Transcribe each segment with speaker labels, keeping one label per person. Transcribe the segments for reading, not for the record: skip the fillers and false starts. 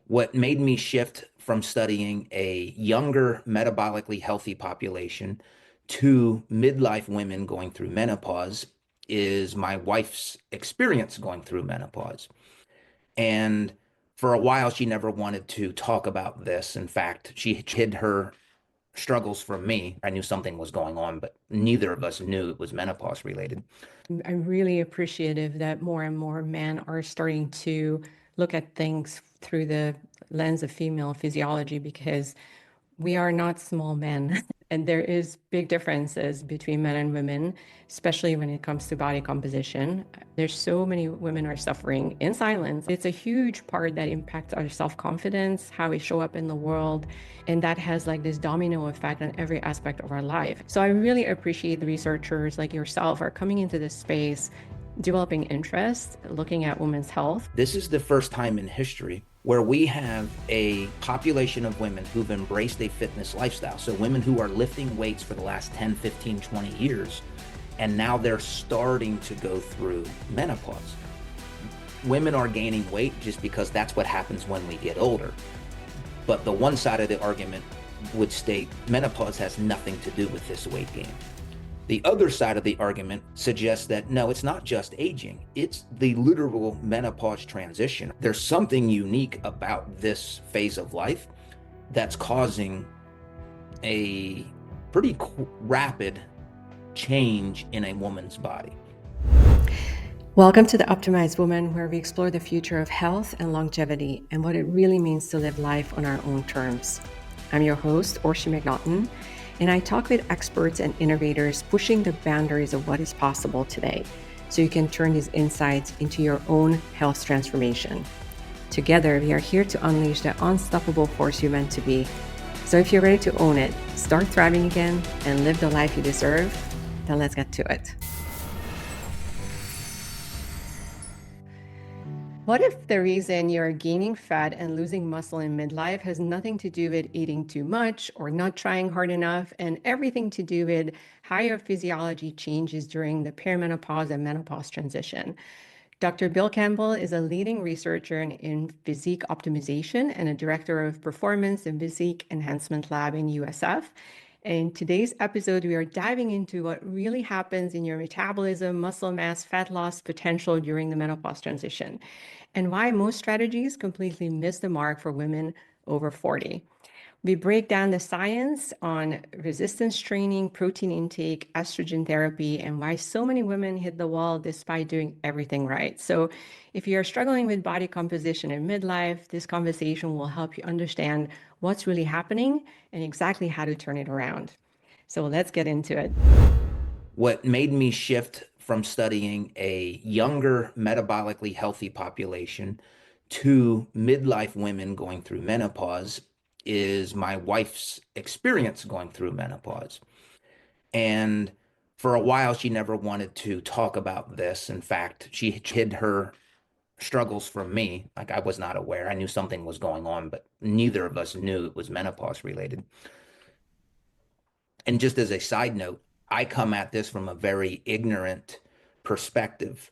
Speaker 1: What made me shift from studying a younger, metabolically healthy population to midlife women going through menopause is my wife's experience going through menopause. And for a while, she never wanted to talk about this. In fact, she hid her struggles from me. I knew something was going on, but neither of us knew it was menopause related.
Speaker 2: I'm really appreciative that more and more men are starting to look at things through the lens of female physiology because we are not small men. And there is big differences between men and women, especially when it comes to body composition. There's so many women are suffering in silence. It's a huge part that impacts our self-confidence, how we show up in the world, and that has like this domino effect on every aspect of our life. So I really appreciate the researchers like yourself are coming into this space, developing interest, looking at women's health.
Speaker 1: This is the first time in history where we have a population of women who've embraced a fitness lifestyle. So women who are lifting weights for the last 10, 15, 20 years, and now they're starting to go through menopause. Women are gaining weight just because that's what happens when we get older. But the one side of the argument would state menopause has nothing to do with this weight gain. The other side of the argument suggests that no, it's not just aging, it's the literal menopause transition. There's something unique about this phase of life that's causing a pretty rapid change in a woman's body.
Speaker 2: Welcome to the Optimized Woman, where we explore the future of health and longevity and what it really means to live life on our own terms. I'm your host, Orshi McNaughton, and I talk with experts and innovators pushing the boundaries of what is possible today so you can turn these insights into your own health transformation. Together, we are here to unleash the unstoppable force you're meant to be. So if you're ready to own it, start thriving again, and live the life you deserve, then let's get to it. What if the reason you're gaining fat and losing muscle in midlife has nothing to do with eating too much or not trying hard enough, and everything to do with how your physiology changes during the perimenopause and menopause transition? Dr. Bill Campbell is a leading researcher in physique optimization and a director of performance and physique enhancement lab in USF. In today's episode, we are diving into what really happens in your metabolism, muscle mass, fat loss potential during the menopause transition, and why most strategies completely miss the mark for women over 40. We break down the science on resistance training, protein intake, estrogen therapy, and why so many women hit the wall despite doing everything right. So if you're struggling with body composition in midlife, this conversation will help you understand what's really happening and exactly how to turn it around. So let's get into it.
Speaker 1: What made me shift from studying a younger, metabolically healthy population to midlife women going through menopause is my wife's experience going through menopause. And for a while, she never wanted to talk about this. In fact, she hid her struggles from me. Like I was not aware. I knew something was going on, but neither of us knew it was menopause related. And just as a side note, I come at this from a very ignorant perspective,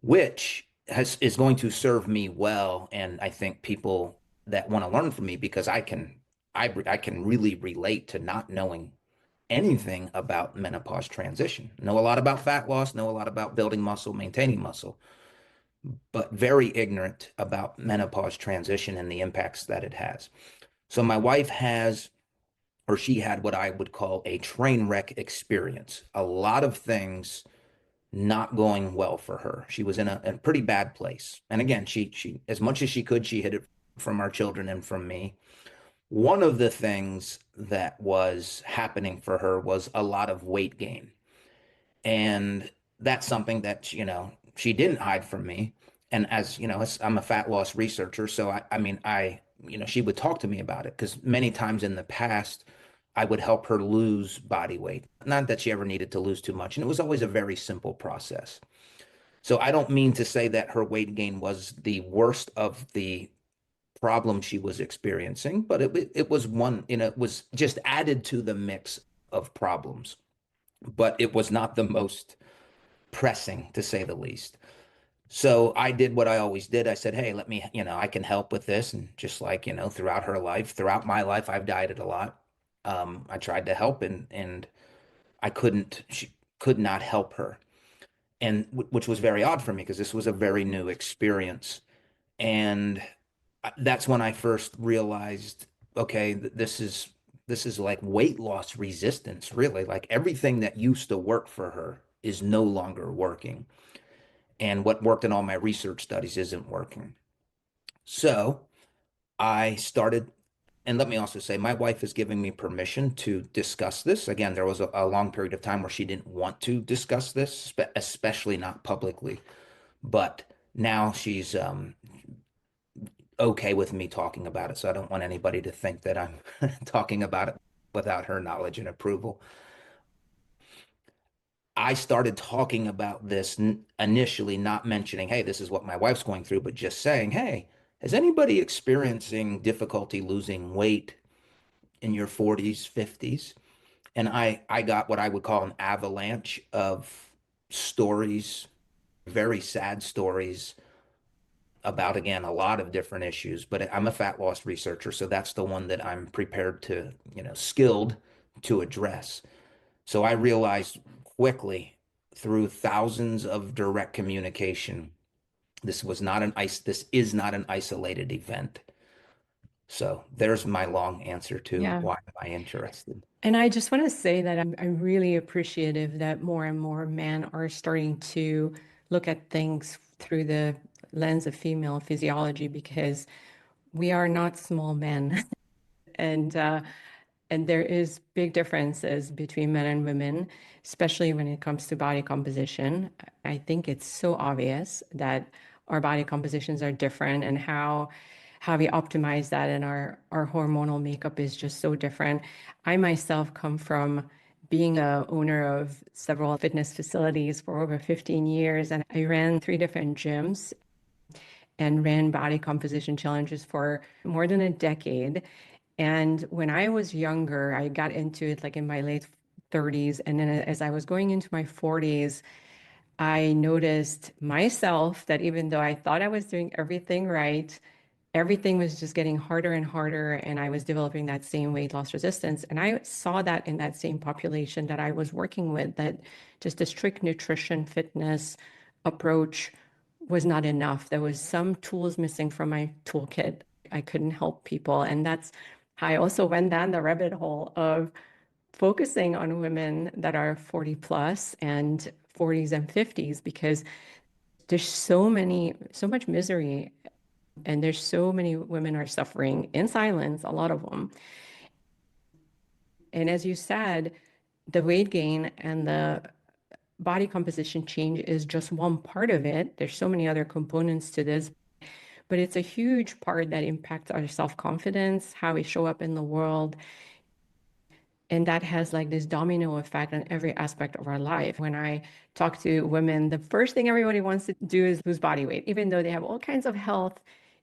Speaker 1: which is going to serve me well. And I think people that want to learn from me because I can really relate to not knowing anything about menopause transition. Know a lot about fat loss, know a lot about building muscle, maintaining muscle, but very ignorant about menopause transition and the impacts that it has. So my wife has, or she had what I would call a train wreck experience. A lot of things not going well for her. She was in a pretty bad place. And again, she as much as she could, she hid it from our children and from me. One of the things that was happening for her was a lot of weight gain. And that's something that, she didn't hide from me. And as you know, I'm a fat loss researcher. So she would talk to me about it because many times in the past, I would help her lose body weight. Not that she ever needed to lose too much. And it was always a very simple process. So I don't mean to say that her weight gain was the worst of the problem she was experiencing, but it was one, it was just added to the mix of problems. But it was not the most pressing, to say the least. So I did what I always did. I said, hey, let me, I can help with this. And just like, throughout her life, throughout my life, I've dieted a lot. I tried to help and I she could not help her. And which was very odd for me because this was a very new experience. And that's when I first realized, okay, this is like weight loss resistance, really. Like everything that used to work for her is no longer working. And what worked in all my research studies isn't working. So I started, and let me also say, my wife is giving me permission to discuss this. Again, there was a long period of time where she didn't want to discuss this, especially not publicly. But now she's okay with me talking about it. So I don't want anybody to think that I'm talking about it without her knowledge and approval. I started talking about this initially, not mentioning, hey, this is what my wife's going through, but just saying, hey, is anybody experiencing difficulty losing weight in your 40s, 50s? And I got what I would call an avalanche of stories, very sad stories about, again, a lot of different issues. But I'm a fat loss researcher, so that's the one that I'm prepared to, skilled to address. So I realized quickly through thousands of direct communication, this is not an isolated event. So there's my long answer to
Speaker 2: Yeah.
Speaker 1: why am I interested.
Speaker 2: And I just want to say that I'm really appreciative that more and more men are starting to look at things through the lens of female physiology because we are not small men. And and there is big differences between men and women, especially when it comes to body composition. I think it's so obvious that our body compositions are different and how we optimize that and our hormonal makeup is just so different. I myself come from being a owner of several fitness facilities for over 15 years, and I ran 3 different gyms and ran body composition challenges for more than a decade. And when I was younger, I got into it like in my late 30s. And then as I was going into my 40s, I noticed myself that even though I thought I was doing everything right, everything was just getting harder and harder. And I was developing that same weight loss resistance. And I saw that in that same population that I was working with, that just a strict nutrition fitness approach was not enough. There was some tools missing from my toolkit. I couldn't help people. And that's how I also went down the rabbit hole of focusing on women that are 40 plus and 40s and 50s because there's so much misery and there's so many women are suffering in silence, a lot of them. And as you said, the weight gain and the body composition change is just one part of it. There's so many other components to this, but it's a huge part that impacts our self-confidence, how we show up in the world. And that has like this domino effect on every aspect of our life. When I talk to women, the first thing everybody wants to do is lose body weight, even though they have all kinds of health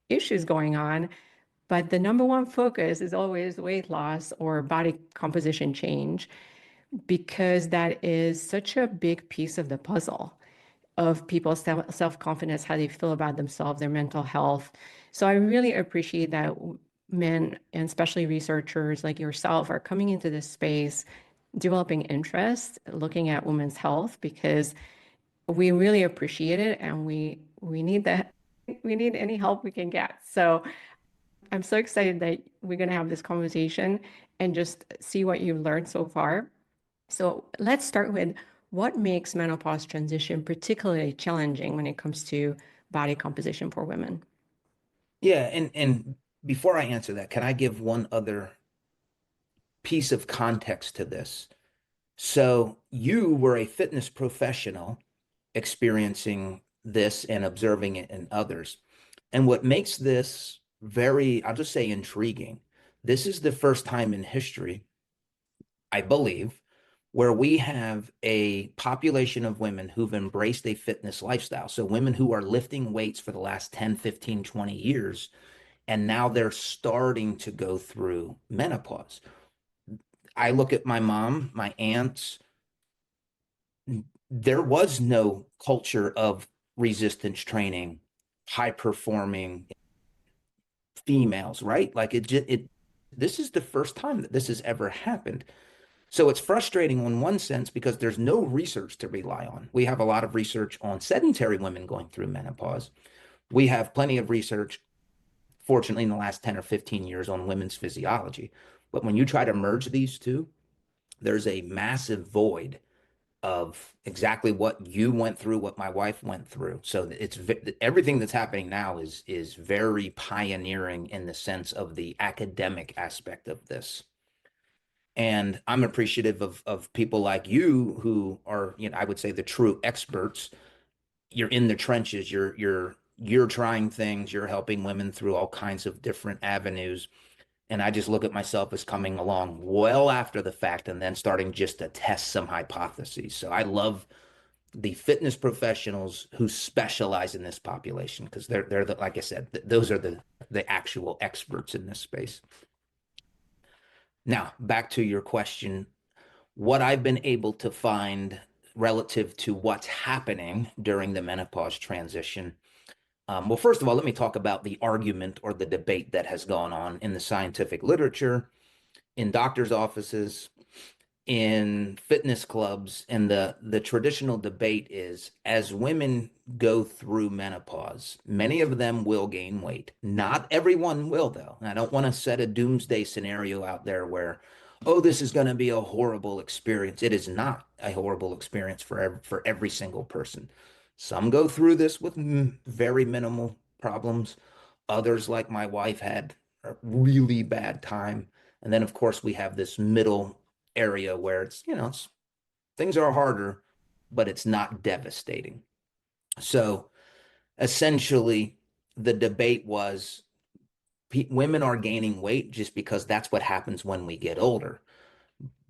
Speaker 2: issues going on. But the number one focus is always weight loss or body composition change because that is such a big piece of the puzzle of people's self-confidence, how they feel about themselves, their mental health. So I really appreciate that men and especially researchers like yourself are coming into this space, developing interest, looking at women's health because we really appreciate it and we need that. We need any help we can get. So I'm so excited that we're going to have this conversation and just see what you've learned so far. So let's start with what makes menopause transition particularly challenging when it comes to body composition for women?
Speaker 1: Yeah, and before I answer that, can I give one other piece of context to this? So you were a fitness professional experiencing this and observing it in others. And what makes this very, I'll just say intriguing, this is the first time in history, I believe, where we have a population of women who've embraced a fitness lifestyle. So women who are lifting weights for the last 10, 15, 20 years, and now they're starting to go through menopause. I look at my mom, my aunts, there was no culture of resistance training, high performing females, right? Like this is the first time that this has ever happened. So it's frustrating in one sense because there's no research to rely on. We have a lot of research on sedentary women going through menopause. We have plenty of research, fortunately, in the last 10 or 15 years on women's physiology. But when you try to merge these two, there's a massive void of exactly what you went through, what my wife went through. So it's everything that's happening now is very pioneering in the sense of the academic aspect of this. And I'm appreciative of people like you who are, I would say the true experts. You're in the trenches. You're trying things. You're helping women through all kinds of different avenues. And I just look at myself as coming along well after the fact and then starting just to test some hypotheses. So I love the fitness professionals who specialize in this population because they're the, like I said, those are the actual experts in this space. Now, back to your question, what I've been able to find relative to what's happening during the menopause transition. Well, first of all, let me talk about the argument or the debate that has gone on in the scientific literature, in doctors' offices, in fitness clubs. And the traditional debate is as women go through menopause, many of them will gain weight. Not everyone will, though. And I don't want to set a doomsday scenario out there where, oh, this is going to be a horrible experience. It is not a horrible experience for every single person. Some go through this with very minimal problems. Others, like my wife, had a really bad time. And then, of course, we have this middle area where things are harder, but it's not devastating. So essentially, the debate was women are gaining weight just because that's what happens when we get older.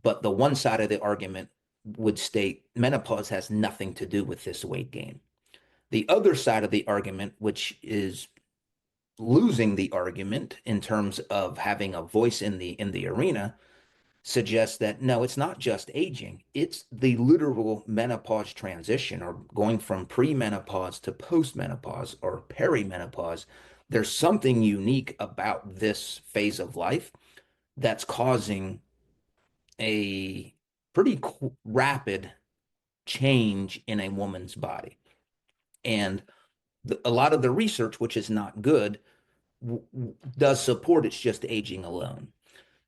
Speaker 1: But the one side of the argument would state menopause has nothing to do with this weight gain. The other side of the argument, which is losing the argument in terms of having a voice in the arena, suggests that no, it's not just aging, it's the literal menopause transition or going from premenopause to postmenopause or perimenopause. There's something unique about this phase of life that's causing a pretty rapid change in a woman's body. And a lot of the research, which is not good, does support it's just aging alone.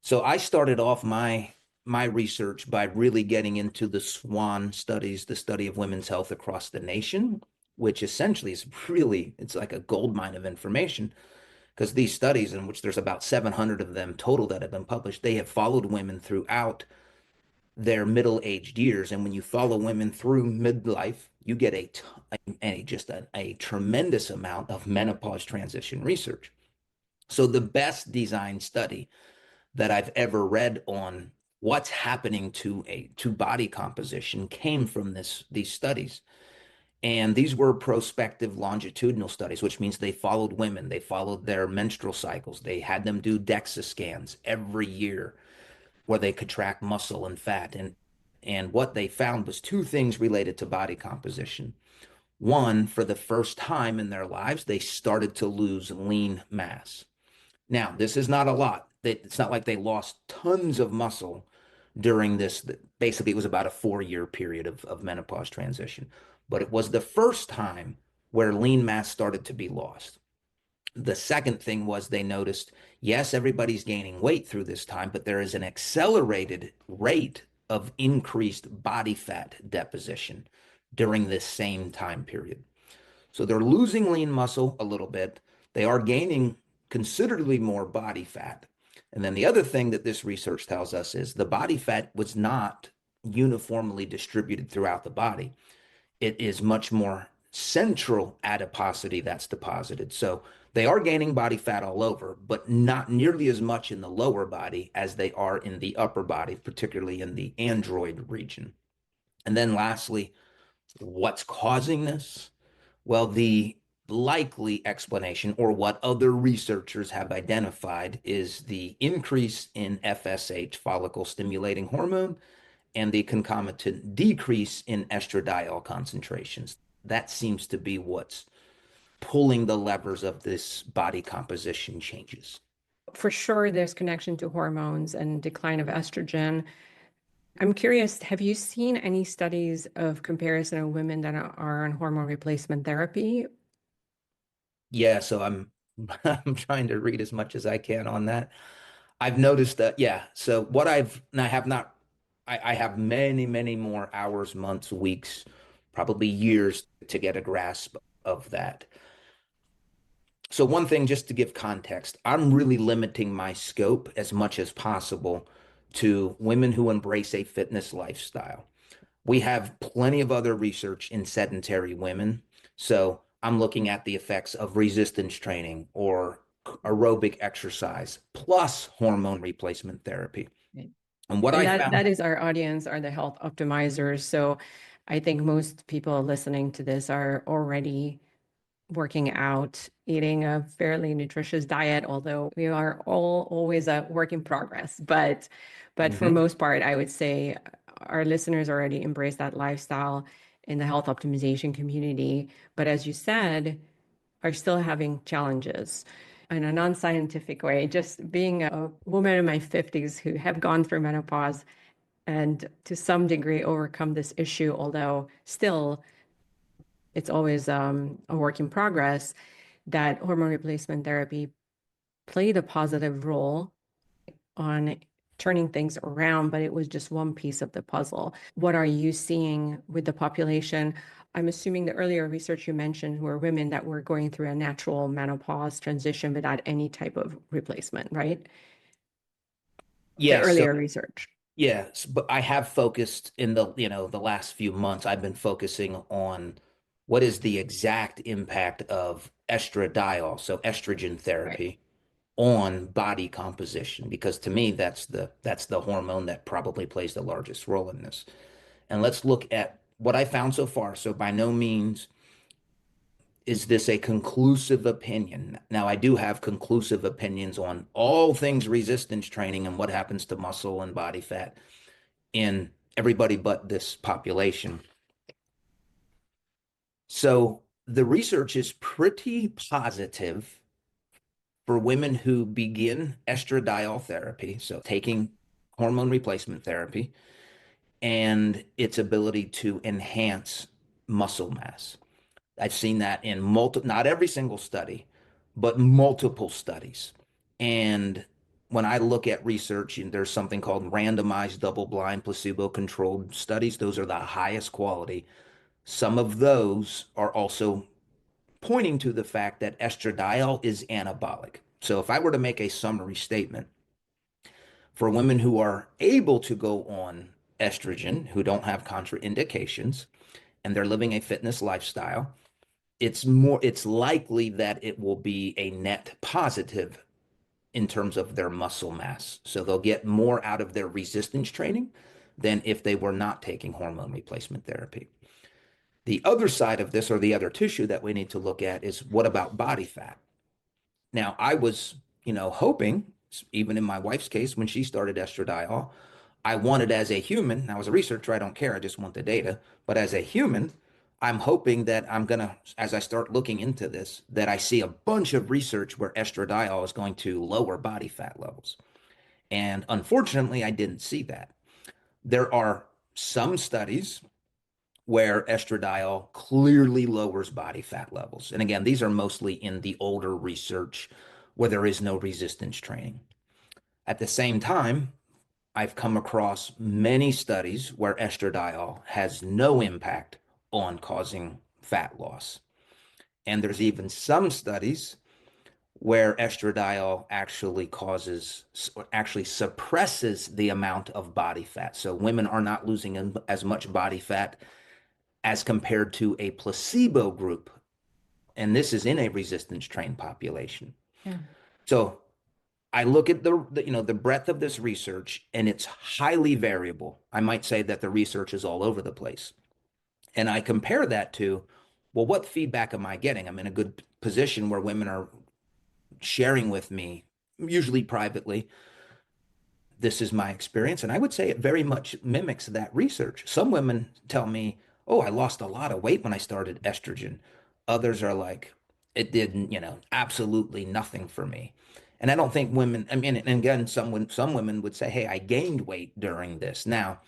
Speaker 1: So I started off my research by really getting into the SWAN studies, the study of women's health across the nation, which essentially is really, it's like a gold mine of information because these studies, in which there's about 700 of them total that have been published, they have followed women throughout their middle-aged years. And when you follow women through midlife, you get a tremendous amount of menopause transition research. So the best designed study that I've ever read on what's happening to body composition came from these studies. And these were prospective longitudinal studies, which means they followed women, they followed their menstrual cycles, they had them do DEXA scans every year where they could track muscle and fat. And what they found was two things related to body composition. One, for the first time in their lives, they started to lose lean mass. Now, this is not a lot. It's not like they lost tons of muscle during this. Basically, it was about a 4-year period of menopause transition. But it was the first time where lean mass started to be lost. The second thing was they noticed, yes, everybody's gaining weight through this time, but there is an accelerated rate of increased body fat deposition during this same time period. So they're losing lean muscle a little bit. They are gaining considerably more body fat. And then the other thing that this research tells us is the body fat was not uniformly distributed throughout the body. It is much more central adiposity that's deposited. So they are gaining body fat all over, but not nearly as much in the lower body as they are in the upper body, particularly in the android region. And then lastly, what's causing this? Well, the likely explanation, or what other researchers have identified, is the increase in FSH, follicle stimulating hormone, and the concomitant decrease in estradiol concentrations. that seems to be what's pulling the levers of this body composition changes.
Speaker 2: For sure, there's connection to hormones and decline of estrogen. I'm curious, have you seen any studies of comparison of women that are on hormone replacement therapy?
Speaker 1: Yeah, so I'm I'm trying to read as much as I can on that. I've noticed that, yeah. So what I've, and I have not, I have many, many more hours, months, weeks, probably years to get a grasp of that. So one thing, just to give context, I'm really limiting my scope as much as possible to women who embrace a fitness lifestyle. We have plenty of other research in sedentary women. So I'm looking at the effects of resistance training or aerobic exercise plus hormone replacement therapy.
Speaker 2: Right.
Speaker 1: And what
Speaker 2: And
Speaker 1: I
Speaker 2: that
Speaker 1: found,
Speaker 2: is our audience, are the health optimizers. So I think most people listening to this are already working out, eating a fairly nutritious diet, although we are all always a work in progress. But for
Speaker 1: Mhm.
Speaker 2: most part, I would say our listeners already embrace that lifestyle in the health optimization community. But as you said, are still having challenges in a non-scientific way. Just being a woman in my 50s who have gone through menopause and to some degree overcome this issue, although still it's always a work in progress, that hormone replacement therapy played a positive role on turning things around, but it was just one piece of the puzzle. What are you seeing with the population? I'm assuming the earlier research you mentioned were women that were going through a natural menopause transition without any type of replacement, right? The
Speaker 1: yes, so
Speaker 2: earlier research.
Speaker 1: yes, but I have focused in the, the last few months, I've been focusing on what is the exact impact of estradiol, so estrogen
Speaker 2: Right.
Speaker 1: therapy on body composition, because to me that's the hormone that probably plays the largest role in this. And let's look at what I found so far. So by no means is this a conclusive opinion. Now I do have conclusive opinions on all things resistance training and what happens to muscle and body fat in everybody but this population. So the research is pretty positive for women who begin estradiol therapy, so taking hormone replacement therapy, and its ability to enhance muscle mass. I've seen that in multiple, not every single study, but multiple studies. And when I look at research, and there's something called randomized double-blind placebo-controlled studies. Those are the highest quality. Some of those are also pointing to the fact that estradiol is anabolic. So if I were to make a summary statement for women who are able to go on estrogen, who don't have contraindications, and they're living a fitness lifestyle, it's likely that it will be a net positive in terms of their muscle mass. So they'll get more out of their resistance training than if they were not taking hormone replacement therapy. The other side of this, or the other tissue that we need to look at, is what about body fat? Now, I was, hoping, even in my wife's case, when she started estradiol, I wanted as a human, now as a researcher, I don't care, I just want the data, but as a human, I'm hoping that I'm going to, as I start looking into this, that I see a bunch of research where estradiol is going to lower body fat levels. And unfortunately, I didn't see that. There are some studies where estradiol clearly lowers body fat levels. And again, these are mostly in the older research where there is no resistance training. At the same time, I've come across many studies where estradiol has no impact on causing fat loss. And there's even some studies where estradiol actually suppresses the amount of body fat. So women are not losing as much body fat as compared to a placebo group. And this is in a resistance trained population.
Speaker 2: Yeah.
Speaker 1: So I look at the breadth of this research, and it's highly variable. I might say that the research is all over the place. And I compare that to, well, what feedback am I getting? I'm in a good position where women are sharing with me, usually privately, this is my experience. And I would say it very much mimics that research. Some women tell me, oh, I lost a lot of weight when I started estrogen. Others are like, it didn't, absolutely nothing for me. And I don't think women, I mean, and again, some women would say, hey, I gained weight during this. Now,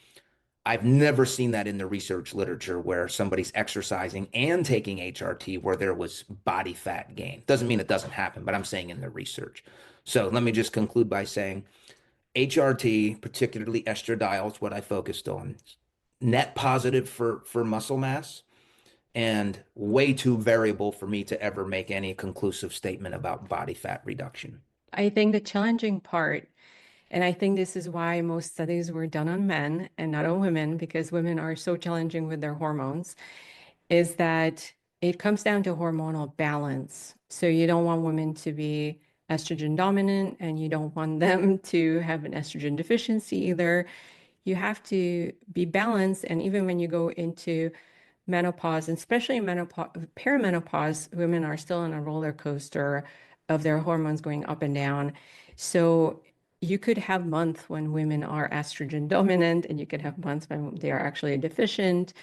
Speaker 1: I've never seen that in the research literature where somebody's exercising and taking HRT where there was body fat gain. Doesn't mean it doesn't happen, but I'm saying in the research. So let me just conclude by saying HRT, particularly estradiol, is what I focused on. Net positive for muscle mass and way too variable for me to ever make any conclusive statement about body fat reduction.
Speaker 2: I think the challenging part, and I think this is why most studies were done on men and not on women, because women are so challenging with their hormones, is that it comes down to hormonal balance. So you don't want women to be estrogen dominant and you don't want them to have an estrogen deficiency either. You have to be balanced. And even when you go into menopause, and especially menopause, perimenopause, women are still on a roller coaster of their hormones going up and down. So you could have months when women are estrogen dominant, and you could have months when they are actually deficient.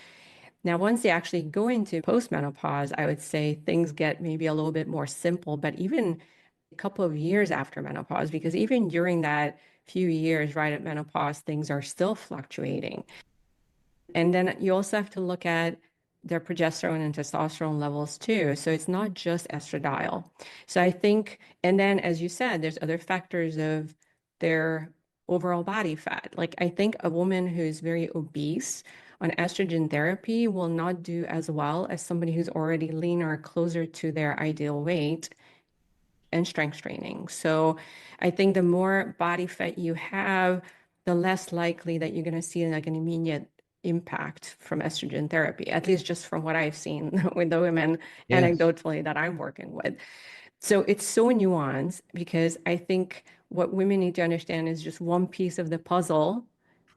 Speaker 2: Now, once they actually go into postmenopause, I would say things get maybe a little bit more simple, but even a couple of years after menopause, because even during that few years right at menopause, things are still fluctuating. And then you also have to look at their progesterone and testosterone levels too. So it's not just estradiol. So I think, and then as you said, there's other factors of their overall body fat. Like I think a woman who's very obese on estrogen therapy will not do as well as somebody who's already leaner, closer to their ideal weight and strength training. So I think the more body fat you have, the less likely that you're going to see like an immediate impact from estrogen therapy, at least just from what I've seen with the women
Speaker 1: Yes.
Speaker 2: anecdotally that I'm working with. So it's so nuanced because I think what women need to understand is just one piece of the puzzle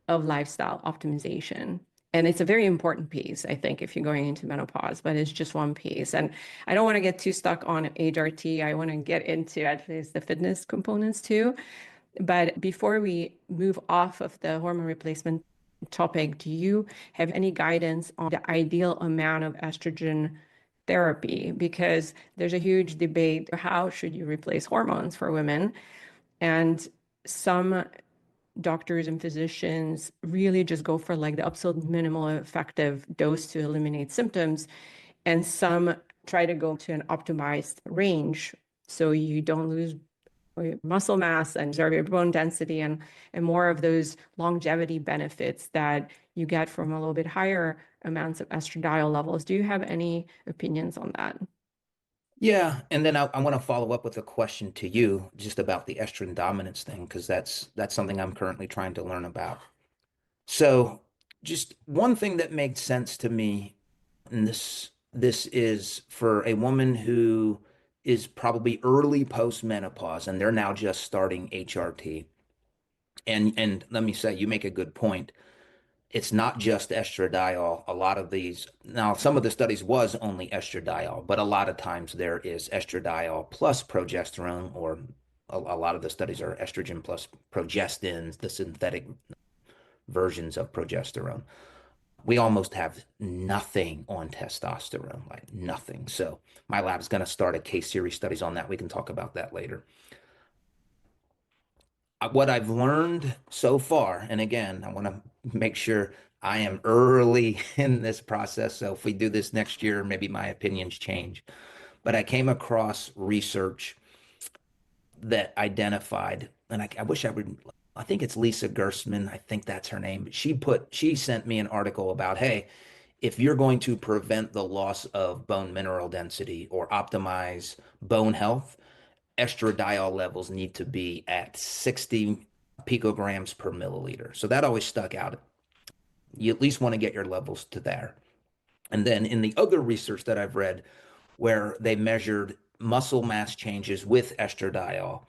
Speaker 2: of lifestyle optimization. And it's a very important piece, I think, if you're going into menopause, but it's just one piece. And I don't want to get too stuck on HRT. I want to get into at least the fitness components too. But before we move off of the hormone replacement topic, do you have any guidance on the ideal amount of estrogen therapy? Because there's a huge debate, how should you replace hormones for women? And some doctors and physicians really just go for like the absolute minimal effective dose to eliminate symptoms. And some try to go to an optimized range so you don't lose muscle mass and preserve your bone density and more of those longevity benefits that you get from a little bit higher amounts of estradiol levels. Do you have any opinions on that?
Speaker 1: Yeah, and then I want to follow up with a question to you just about the estrogen dominance thing, because that's something I'm currently trying to learn about. So, just one thing that made sense to me, and this is for a woman who is probably early postmenopause and they're now just starting HRT. And let me say, you make a good point. It's not just estradiol. A lot of these, now some of the studies was only estradiol, but a lot of times there is estradiol plus progesterone, or a lot of the studies are estrogen plus progestins, the synthetic versions of progesterone. We almost have nothing on testosterone, like nothing. So my lab is going to start a case series studies on that. We can talk about that later. What I've learned so far, and again, I want to make sure I am early in this process. So if we do this next year, maybe my opinions change. But I came across research that identified, and I wish I would, I think it's Lisa Gersman, I think that's her name. But she sent me an article about, hey, if you're going to prevent the loss of bone mineral density or optimize bone health, estradiol levels need to be at 60 picograms per milliliter. So that always stuck out. You at least want to get your levels to there. And then in the other research that I've read, where they measured muscle mass changes with estradiol,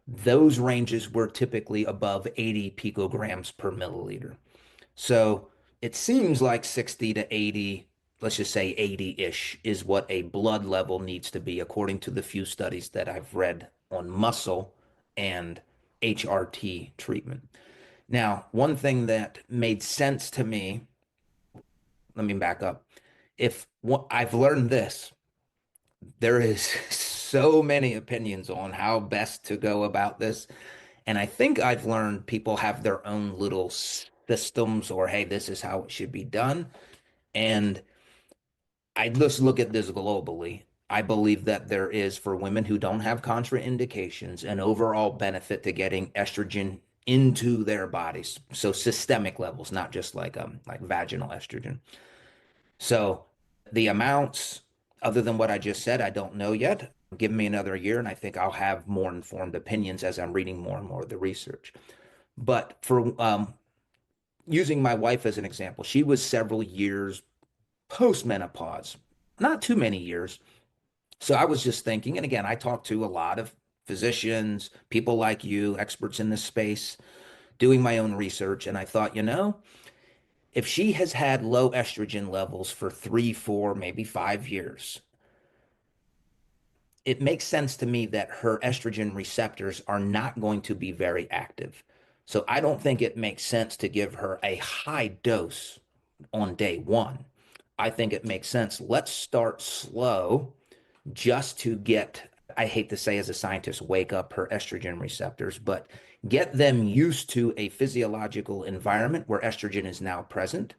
Speaker 1: those ranges were typically above 80 picograms per milliliter. So it seems like 60 to 80, let's just say 80-ish, is what a blood level needs to be, according to the few studies that I've read on muscle and HRT treatment. Now, one thing that made sense to me let me back up. If what I've learned this, there is so many opinions on how best to go about this. And I think I've learned people have their own little systems or, hey, this is how it should be done. And I just look at this globally. I believe that there is, for women who don't have contraindications, an overall benefit to getting estrogen into their bodies. So systemic levels, not just like vaginal estrogen. So the amounts, other than what I just said, I don't know yet. Give me another year, and I think I'll have more informed opinions as I'm reading more and more of the research. But for using my wife as an example, she was several years post-menopause, not too many years. So I was just thinking, and again, I talked to a lot of physicians, people like you, experts in this space, doing my own research, and I thought, if she has had low estrogen levels for 3, 4, maybe 5 years, it makes sense to me that her estrogen receptors are not going to be very active. So I don't think it makes sense to give her a high dose on day one. I think it makes sense. Let's start slow just to get, I hate to say as a scientist, wake up her estrogen receptors, but get them used to a physiological environment where estrogen is now present.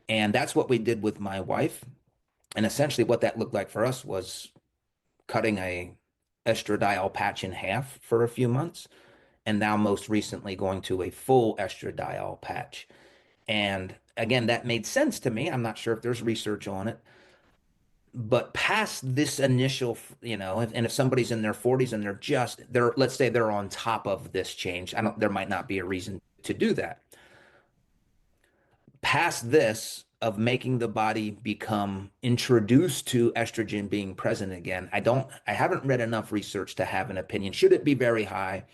Speaker 1: And that's what we did with my wife. And essentially, what that looked like for us was cutting a estradiol patch in half for a few months, and now most recently going to a full estradiol patch. And again, that made sense to me. I'm not sure if there's research on it, but past this initial, and if somebody's in their 40s and let's say they're on top of this change, I don't, there might not be a reason to do that. Past this of making the body become introduced to estrogen being present again, I haven't read enough research to have an opinion. Should it be very high?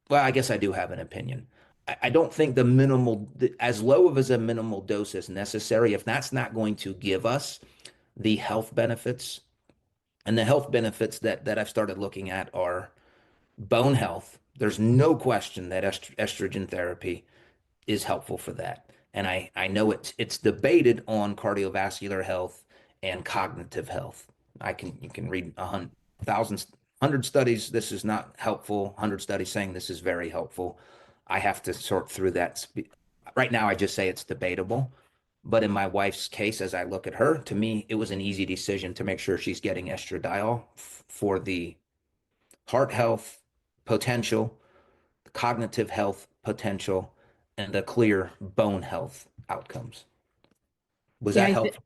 Speaker 1: Well, I guess I do have an opinion. I don't think as low of as a minimal dose is necessary if that's not going to give us the health benefits. And the health benefits that I've started looking at are bone health. There's no question that estrogen therapy is helpful for that. And I know it's debated on cardiovascular health and cognitive health. You can read thousands, 100 studies. This is not helpful. 100 studies saying this is very helpful. I have to sort through that. Right now, I just say it's debatable. But in my wife's case, as I look at her, to me, it was an easy decision to make sure she's getting estradiol for the heart health potential, cognitive health potential, and the clear bone health outcomes. Was
Speaker 2: Yeah,
Speaker 1: that helpful?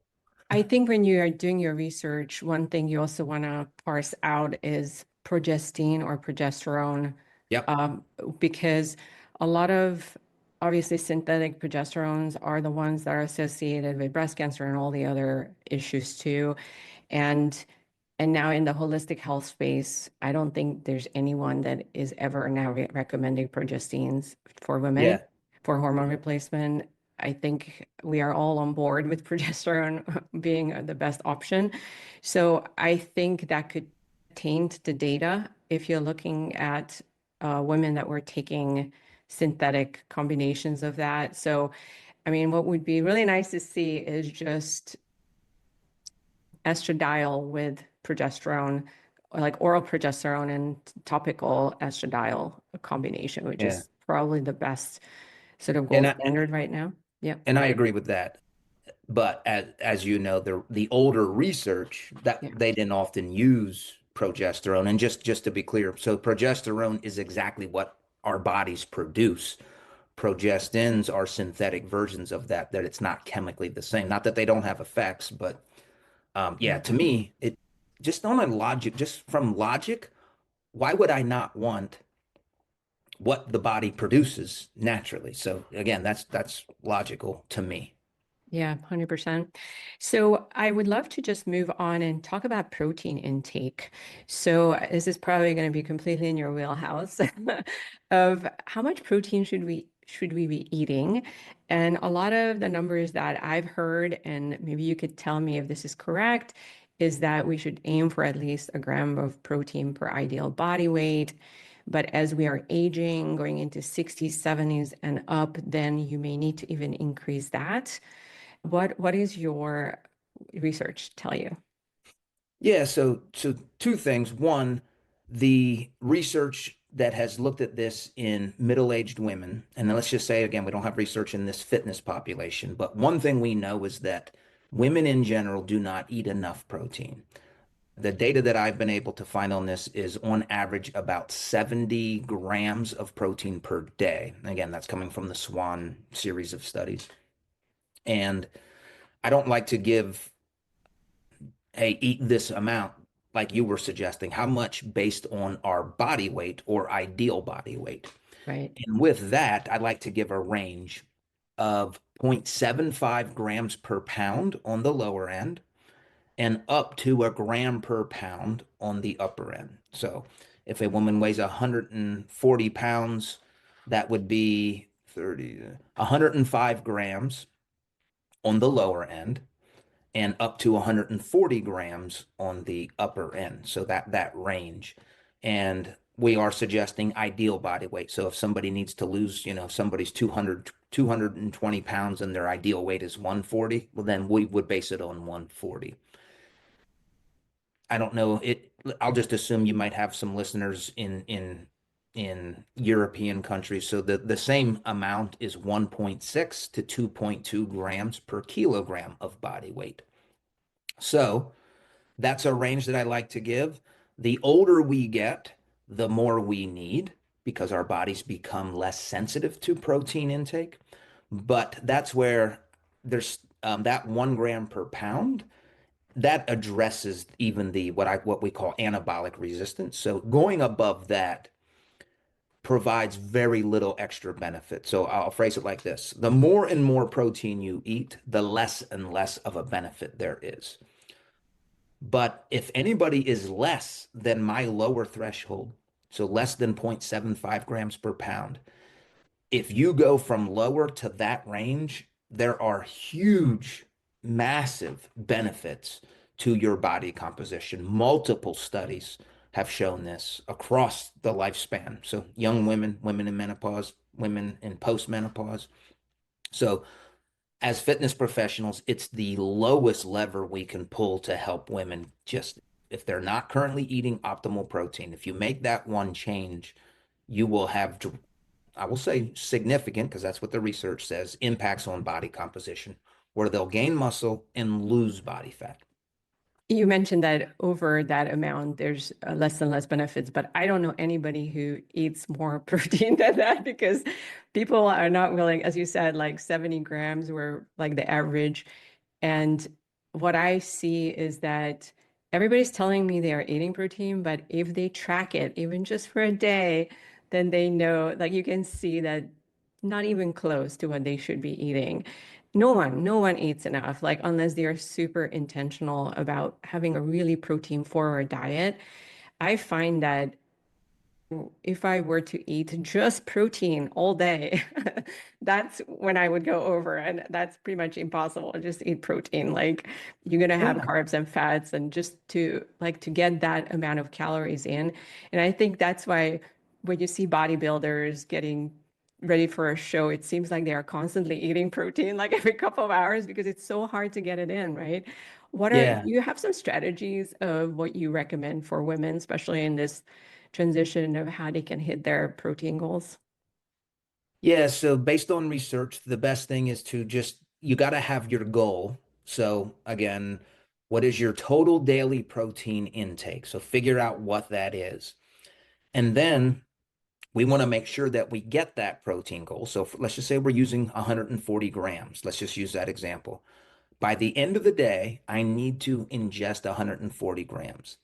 Speaker 2: I think when you are doing your research, one thing you also want to parse out is progestin or progesterone,
Speaker 1: Yep.
Speaker 2: um, because a lot of obviously synthetic progesterones are the ones that are associated with breast cancer and all the other issues too. And and now in the holistic health space, I don't think there's anyone that is ever now recommending progestins for women
Speaker 1: Yeah.
Speaker 2: for hormone replacement. I think we are all on board with progesterone being the best option. So I think that could taint the data if you're looking at women that were taking synthetic combinations of that. So, I mean, what would be really nice to see is just estradiol with progesterone, or like oral progesterone and topical estradiol combination, which
Speaker 1: Yeah.
Speaker 2: is probably the best sort of
Speaker 1: And
Speaker 2: gold
Speaker 1: I
Speaker 2: standard right now. Yeah.
Speaker 1: and I agree with that. But as you know, the older research that
Speaker 2: Yeah.
Speaker 1: they didn't often use progesterone. And just to be clear, so progesterone is exactly what our bodies produce. Progestins are synthetic versions of that it's not chemically the same. Not that they don't have effects, but yeah,
Speaker 2: Yeah.
Speaker 1: to me, it just on a logic, just from logic, why would I not want what the body produces naturally? So again, that's logical to me.
Speaker 2: Yeah, 100%. So I would love to just move on and talk about protein intake. So this is probably going to be completely in your wheelhouse of how much protein should we be eating? And a lot of the numbers that I've heard, and maybe you could tell me if this is correct, is that we should aim for at least a gram of protein per ideal body weight. But as we are aging, going into 60s, 70s and up, then you may need to even increase that. What is your research tell you?
Speaker 1: Yeah, so two things. One, the research that has looked at this in middle-aged women, and let's just say again, we don't have research in this fitness population, but one thing we know is that women in general do not eat enough protein. The data that I've been able to find on this is on average about 70 grams of protein per day. Again, that's coming from the SWAN series of studies. And I don't like to give, hey, eat this amount like you were suggesting, how much based on our body weight or ideal body weight.
Speaker 2: Right.
Speaker 1: And with that, I like to give a range of 0.75 grams per pound on the lower end and up to a gram per pound on the upper end. So if a woman weighs 140 pounds, that would be 105 grams on the lower end and up to 140 grams on the upper end. So that range. And we are suggesting ideal body weight. So if somebody needs to lose, if somebody's 220 pounds and their ideal weight is 140, well, then we would base it on 140. I don't know it. I'll just assume you might have some listeners in European countries. So the same amount is 1.6 to 2.2 grams per kilogram of body weight. So that's a range that I like to give. The older we get, the more we need because our bodies become less sensitive to protein intake. But that's where there's that 1 gram per pound that addresses even the what we call anabolic resistance. So going above that provides very little extra benefit. So I'll phrase it like this: the more and more protein you eat, the less and less of a benefit there is. But if anybody is less than my lower threshold, so less than 0.75 grams per pound, if you go from lower to that range, there are huge, massive benefits to your body composition. Multiple studies have shown this across the lifespan. So, young women, women in menopause, women in postmenopause. So, as fitness professionals, it's the lowest lever we can pull to help women just if they're not currently eating optimal protein. If you make that one change, you will have, I will say significant, because that's what the research says, impacts on body composition, where they'll gain muscle and lose body fat.
Speaker 2: You mentioned that over that amount, there's less and less benefits, but I don't know anybody who eats more protein than that because people are not willing, as you said, like 70 grams were like the average. And what I see is that everybody's telling me they are eating protein, but if they track it, even just for a day, then they know, like you can see that not even close to what they should be eating. No one eats enough, like unless they are super intentional about having a really protein forward diet. I find that if I were to eat just protein all day, that's when I would go over, and that's pretty much impossible. Just eat protein. Like you're gonna have
Speaker 1: Yeah.
Speaker 2: carbs and fats, and just to get that amount of calories in. And I think that's why when you see bodybuilders getting ready for a show, it seems like they are constantly eating protein like every couple of hours because it's so hard to get it in, right? Do
Speaker 1: Yeah.
Speaker 2: you have some strategies of what you recommend for women, especially in this transition of how they can hit their protein goals?
Speaker 1: Yeah. So based on research, the best thing is to just, you got to have your goal. So again, what is your total daily protein intake? So figure out what that is. And then we want to make sure that we get that protein goal. So let's just say we're using 140 grams. Let's just use that example. By the end of the day, I need to ingest 140 grams.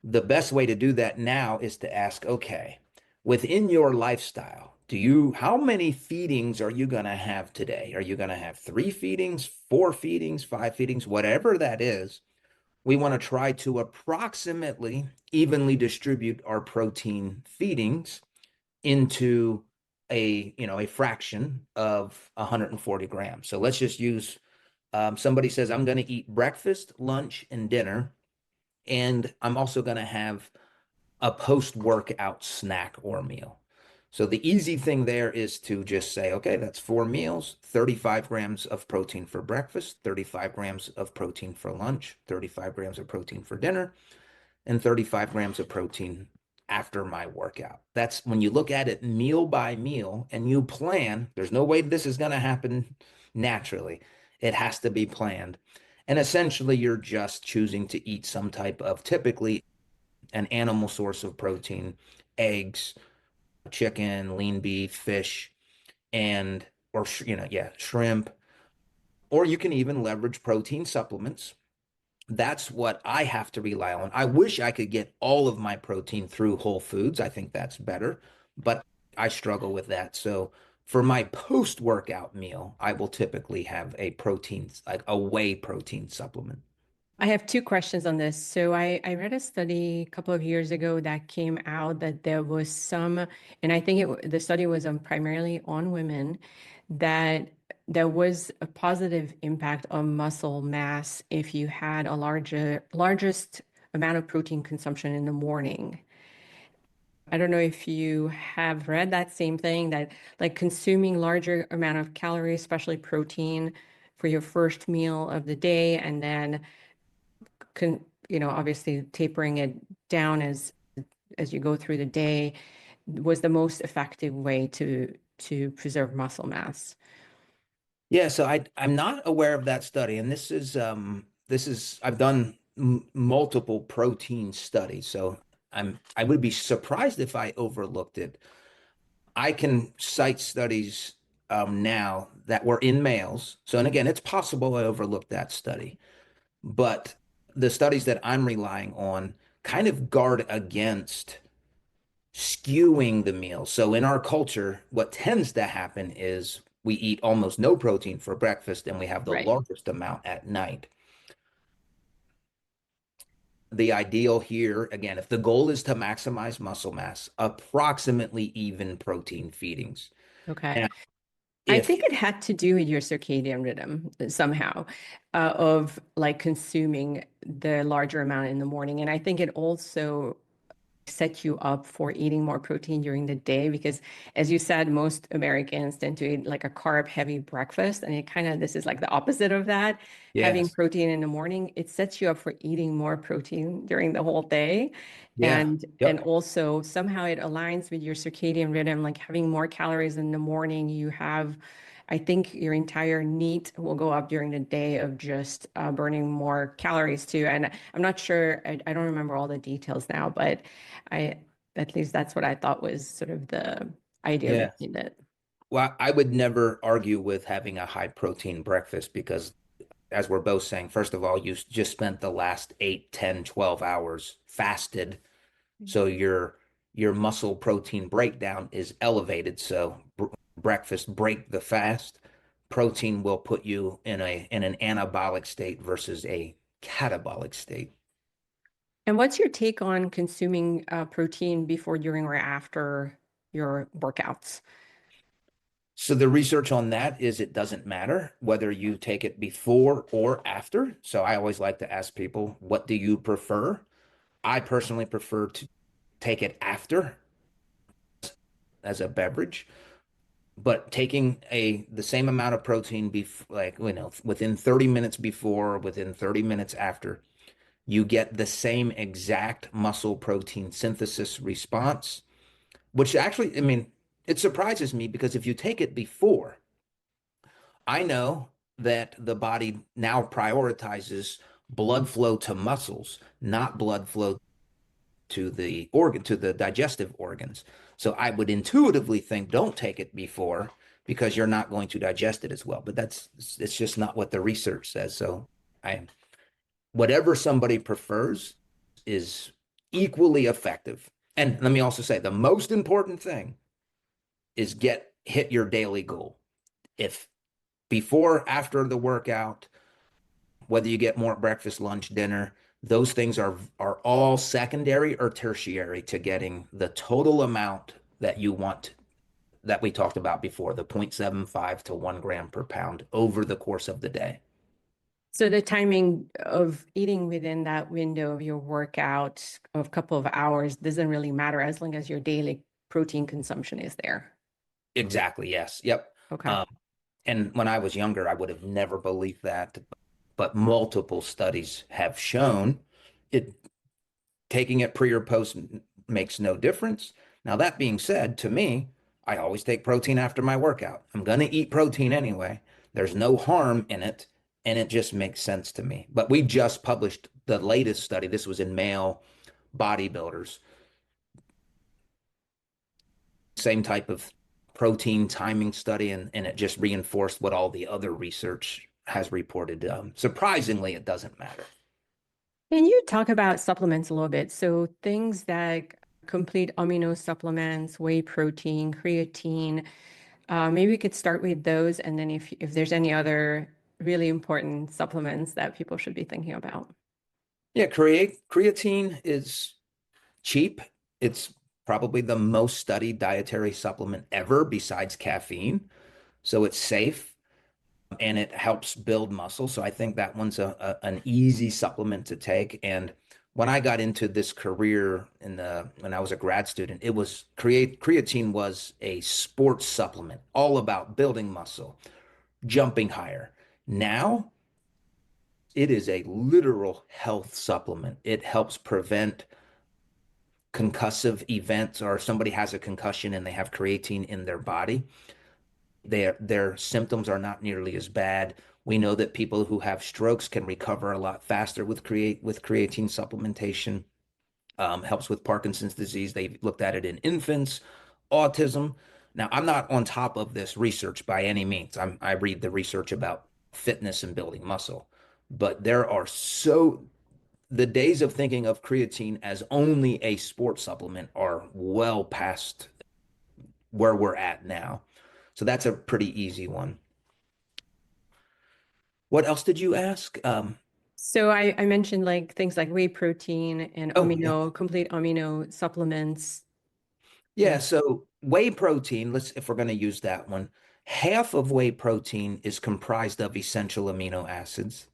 Speaker 1: The best way to do that now is to ask, okay, within your lifestyle, how many feedings are you going to have today? Are you going to have 3 feedings, 4 feedings, 5 feedings, whatever that is? We want to try to approximately evenly distribute our protein feedings into a fraction of 140 grams. So let's just use somebody says, I'm going to eat breakfast, lunch, and dinner, and I'm also going to have a post-workout snack or meal. So the easy thing there is to just say, okay, that's 4 meals, 35 grams of protein for breakfast, 35 grams of protein for lunch, 35 grams of protein for dinner, and 35 grams of protein after my workout. That's when you look at it meal by meal and you plan, there's no way this is going to happen naturally. It has to be planned. And essentially, you're just choosing to eat some type of typically an animal source of protein, eggs, chicken, lean beef, fish, and or yeah, shrimp, or you can even leverage protein supplements. That's what I have to rely on. I wish I could get all of my protein through Whole Foods. I think that's better, but I struggle with that. So for my post-workout meal, I will typically have a protein, like a whey protein supplement.
Speaker 2: I have two questions on this. So I read a study a couple of years ago that came out that there was some, and I think the study was primarily on women, that there was a positive impact on muscle mass if you had a largest amount of protein consumption in the morning. I don't know if you have read that same thing that like consuming larger amount of calories, especially protein, for your first meal of the day, and then obviously tapering it down as you go through the day was the most effective way to preserve muscle mass.
Speaker 1: Yeah, so I'm not aware of that study, and this is I've done multiple protein studies, so I would be surprised if I overlooked it. I can cite studies now that were in males. So, and again, it's possible I overlooked that study, but the studies that I'm relying on kind of guard against skewing the meal. So in our culture, what tends to happen is we eat almost no protein for breakfast and we have the
Speaker 2: Right.
Speaker 1: largest amount at night. The ideal here, again, if the goal is to maximize muscle mass, approximately even protein feedings.
Speaker 2: Okay.
Speaker 1: Now,
Speaker 2: I
Speaker 1: if
Speaker 2: think it had to do with your circadian rhythm somehow, of like consuming the larger amount in the morning. And I think it also set you up for eating more protein during the day because, as you said, most Americans tend to eat like a carb heavy breakfast, and it kind of this is like the opposite of that. Having
Speaker 1: yes,
Speaker 2: protein in the morning, it sets you up for eating more protein during the whole day.
Speaker 1: yeah,
Speaker 2: And
Speaker 1: yep,
Speaker 2: also somehow it aligns with your circadian rhythm, like having more calories in the morning. I think your entire NEAT will go up during the day of just burning more calories too. And I'm not sure, I don't remember all the details now, but I at least that's what I thought was sort of the idea
Speaker 1: yeah.
Speaker 2: behind it.
Speaker 1: Well, I would never argue with having a high protein breakfast because, as we're both saying, first of all, you just spent the last 8, 10, 12 hours fasted. So your muscle protein breakdown is elevated. So breakfast break the fast. Protein will put you in an anabolic state versus a catabolic state.
Speaker 2: And what's your take on consuming protein before, during, or after your workouts?
Speaker 1: So the research on that is it doesn't matter whether you take it before or after. So I always like to ask people, what do you prefer? I personally prefer to take it after as a beverage, but taking a the same amount of protein like within 30 minutes before, within 30 minutes after, you get the same exact muscle protein synthesis response, which actually, I mean, it surprises me because if you take it before, I know that the body now prioritizes blood flow to muscles, not blood flow to the digestive organs. So I would intuitively think don't take it before because you're not going to digest it as well. But it's just not what the research says. So I whatever somebody prefers is equally effective. And let me also say the most important thing is hit your daily goal. If before, after the workout, whether you get more breakfast, lunch, dinner, those things are all secondary or tertiary to getting the total amount that you want that we talked about before, the 0.75 to 1 gram per pound over the course of the day.
Speaker 2: So the timing of eating within that window of your workout of a couple of hours doesn't really matter as long as your daily protein consumption is there.
Speaker 1: Exactly, yes. Yep.
Speaker 2: Okay.
Speaker 1: Um, and when I was younger, I would have never believed that, but multiple studies have shown it taking it pre or post makes no difference. Now, that being said, to me, I always take protein after my workout. I'm going to eat protein anyway. There's no harm in it, and it just makes sense to me. But we just published the latest study. This was in male bodybuilders, same type of protein timing study, and it just reinforced what all the other research has reported. Surprisingly, it doesn't matter.
Speaker 2: Can you talk about supplements a little bit? So things that complete amino supplements, whey protein, creatine, maybe we could start with those, and then if there's any other really important supplements that people should be thinking about.
Speaker 1: Yeah, creatine is cheap. It's probably the most studied dietary supplement ever besides caffeine. So it's safe and it helps build muscle. So I think that one's an easy supplement to take. And when I got into this career when I was a grad student, it was creatine was a sports supplement, all about building muscle, jumping higher. Now it is a literal health supplement. It helps prevent concussive events, or somebody has a concussion and they have creatine in their body, their symptoms are not nearly as bad. We know that people who have strokes can recover a lot faster with creatine supplementation. Helps with Parkinson's disease. They looked at it in infants, autism. Now, I'm not on top of this research by any means. I read the research about fitness and building muscle, but the days of thinking of creatine as only a sports supplement are well past where we're at now. So that's a pretty easy one. What else did you ask?
Speaker 2: So I mentioned like things like whey protein and
Speaker 1: Oh, yeah.
Speaker 2: complete amino supplements.
Speaker 1: Yeah.
Speaker 2: And
Speaker 1: So whey protein, if we're going to use that one, half of whey protein is comprised of essential amino acids,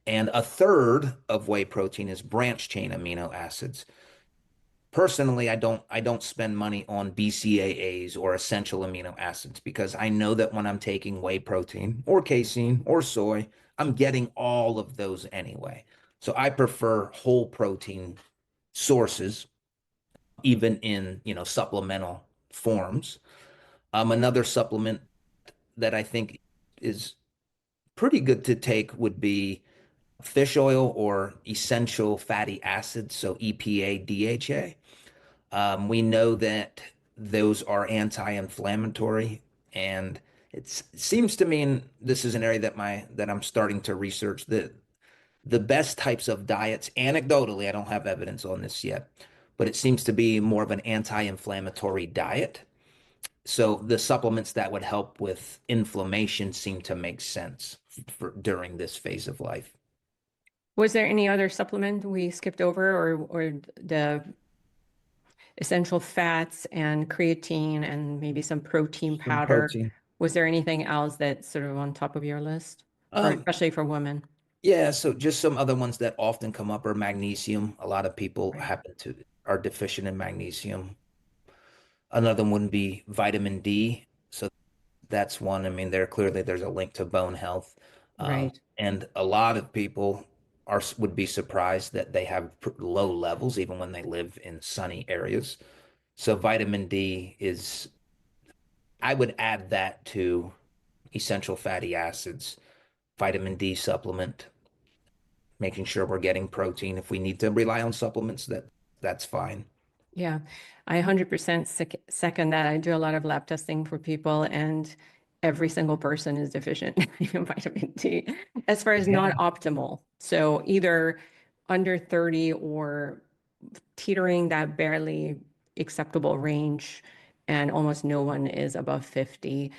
Speaker 1: and a third of whey protein is branched chain amino acids. Personally, I don't spend money on BCAAs or essential amino acids because I know that when I'm taking whey protein or casein or soy, I'm getting all of those anyway. So I prefer whole protein sources, even in, supplemental forms. Another supplement that I think is pretty good to take would be fish oil or essential fatty acids, so EPA, DHA. We know that those are anti-inflammatory, and it seems to me, and this is an area that I'm starting to research, that the best types of diets, anecdotally, I don't have evidence on this yet, but it seems to be more of an anti-inflammatory diet. So the supplements that would help with inflammation seem to make sense during this phase of life.
Speaker 2: was there any other supplement we skipped over, or the essential fats and creatine and maybe some protein
Speaker 1: Some
Speaker 2: powder?
Speaker 1: protein.
Speaker 2: Was there anything else that's sort of on top of your list, for
Speaker 1: Um,
Speaker 2: especially for women?
Speaker 1: Yeah, so just some other ones that often come up are magnesium. A lot of people
Speaker 2: Right.
Speaker 1: are deficient in magnesium. Another one would be vitamin D. So that's one. I mean, there's a link to bone health.
Speaker 2: Right.
Speaker 1: And a lot of people would be surprised that they have low levels even when they live in sunny areas. So vitamin D is, I would add that to essential fatty acids, vitamin D supplement, making sure we're getting protein. If we need to rely on supplements, that's fine.
Speaker 2: Yeah, I 100% second that. I do a lot of lab testing for people, and every single person is deficient in vitamin D as far as not
Speaker 1: Yeah.
Speaker 2: optimal. So either under 30 or teetering that barely acceptable range, and almost no one is above 50.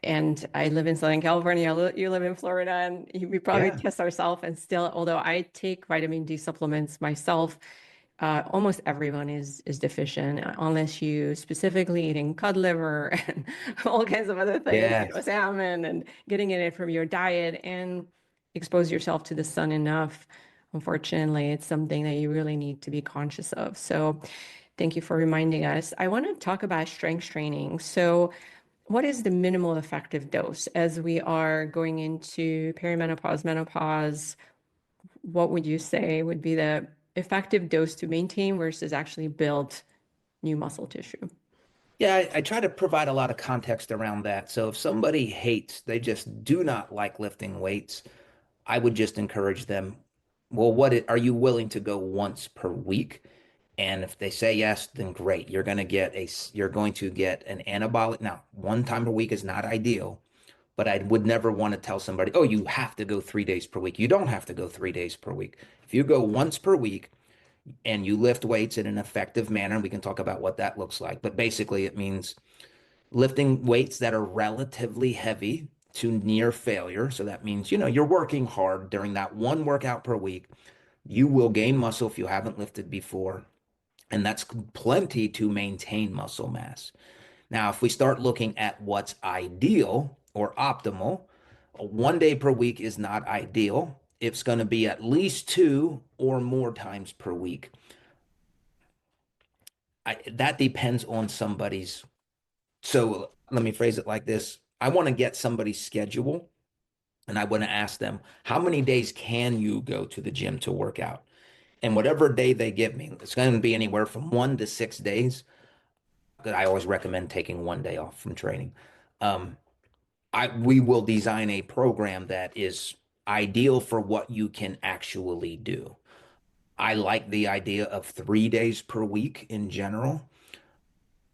Speaker 2: And I live in Southern California, you live in Florida, and we probably
Speaker 1: Yeah.
Speaker 2: test ourselves. And still, although I take vitamin D supplements myself, almost everyone is deficient unless you specifically eating cod liver and all kinds of other things,
Speaker 1: Yes.
Speaker 2: salmon and getting it in from your diet. And expose yourself to the sun enough. Unfortunately, it's something that you really need to be conscious of. So, thank you for reminding us. I want to talk about strength training. So, what is the minimal effective dose as we are going into perimenopause, menopause? What would you say would be the effective dose to maintain versus actually build new muscle tissue?
Speaker 1: Yeah, I try to provide a lot of context around that. So if somebody hates, they just do not like lifting weights, I would just encourage them, well, are you willing to go once per week? And if they say yes, then great. You're going to get an anabolic. Now, one time per week is not ideal, but I would never want to tell somebody, oh, you have to go 3 days per week. You don't have to go 3 days per week. If you go once per week and you lift weights in an effective manner, we can talk about what that looks like. But basically, it means lifting weights that are relatively heavy to near failure. So that means, you're working hard during that one workout per week. You will gain muscle if you haven't lifted before. And that's plenty to maintain muscle mass. Now, if we start looking at what's ideal or optimal, 1 day per week is not ideal. It's going to be at least two or more times per week. That depends on somebody's. So let me phrase it like this. I want to get somebody's schedule and I want to ask them, how many days can you go to the gym to work out? And whatever day they give me, it's going to be anywhere from 1 to 6 days. I always recommend taking 1 day off from training. Um, we will design a program that is ideal for what you can actually do. I like the idea of 3 days per week in general,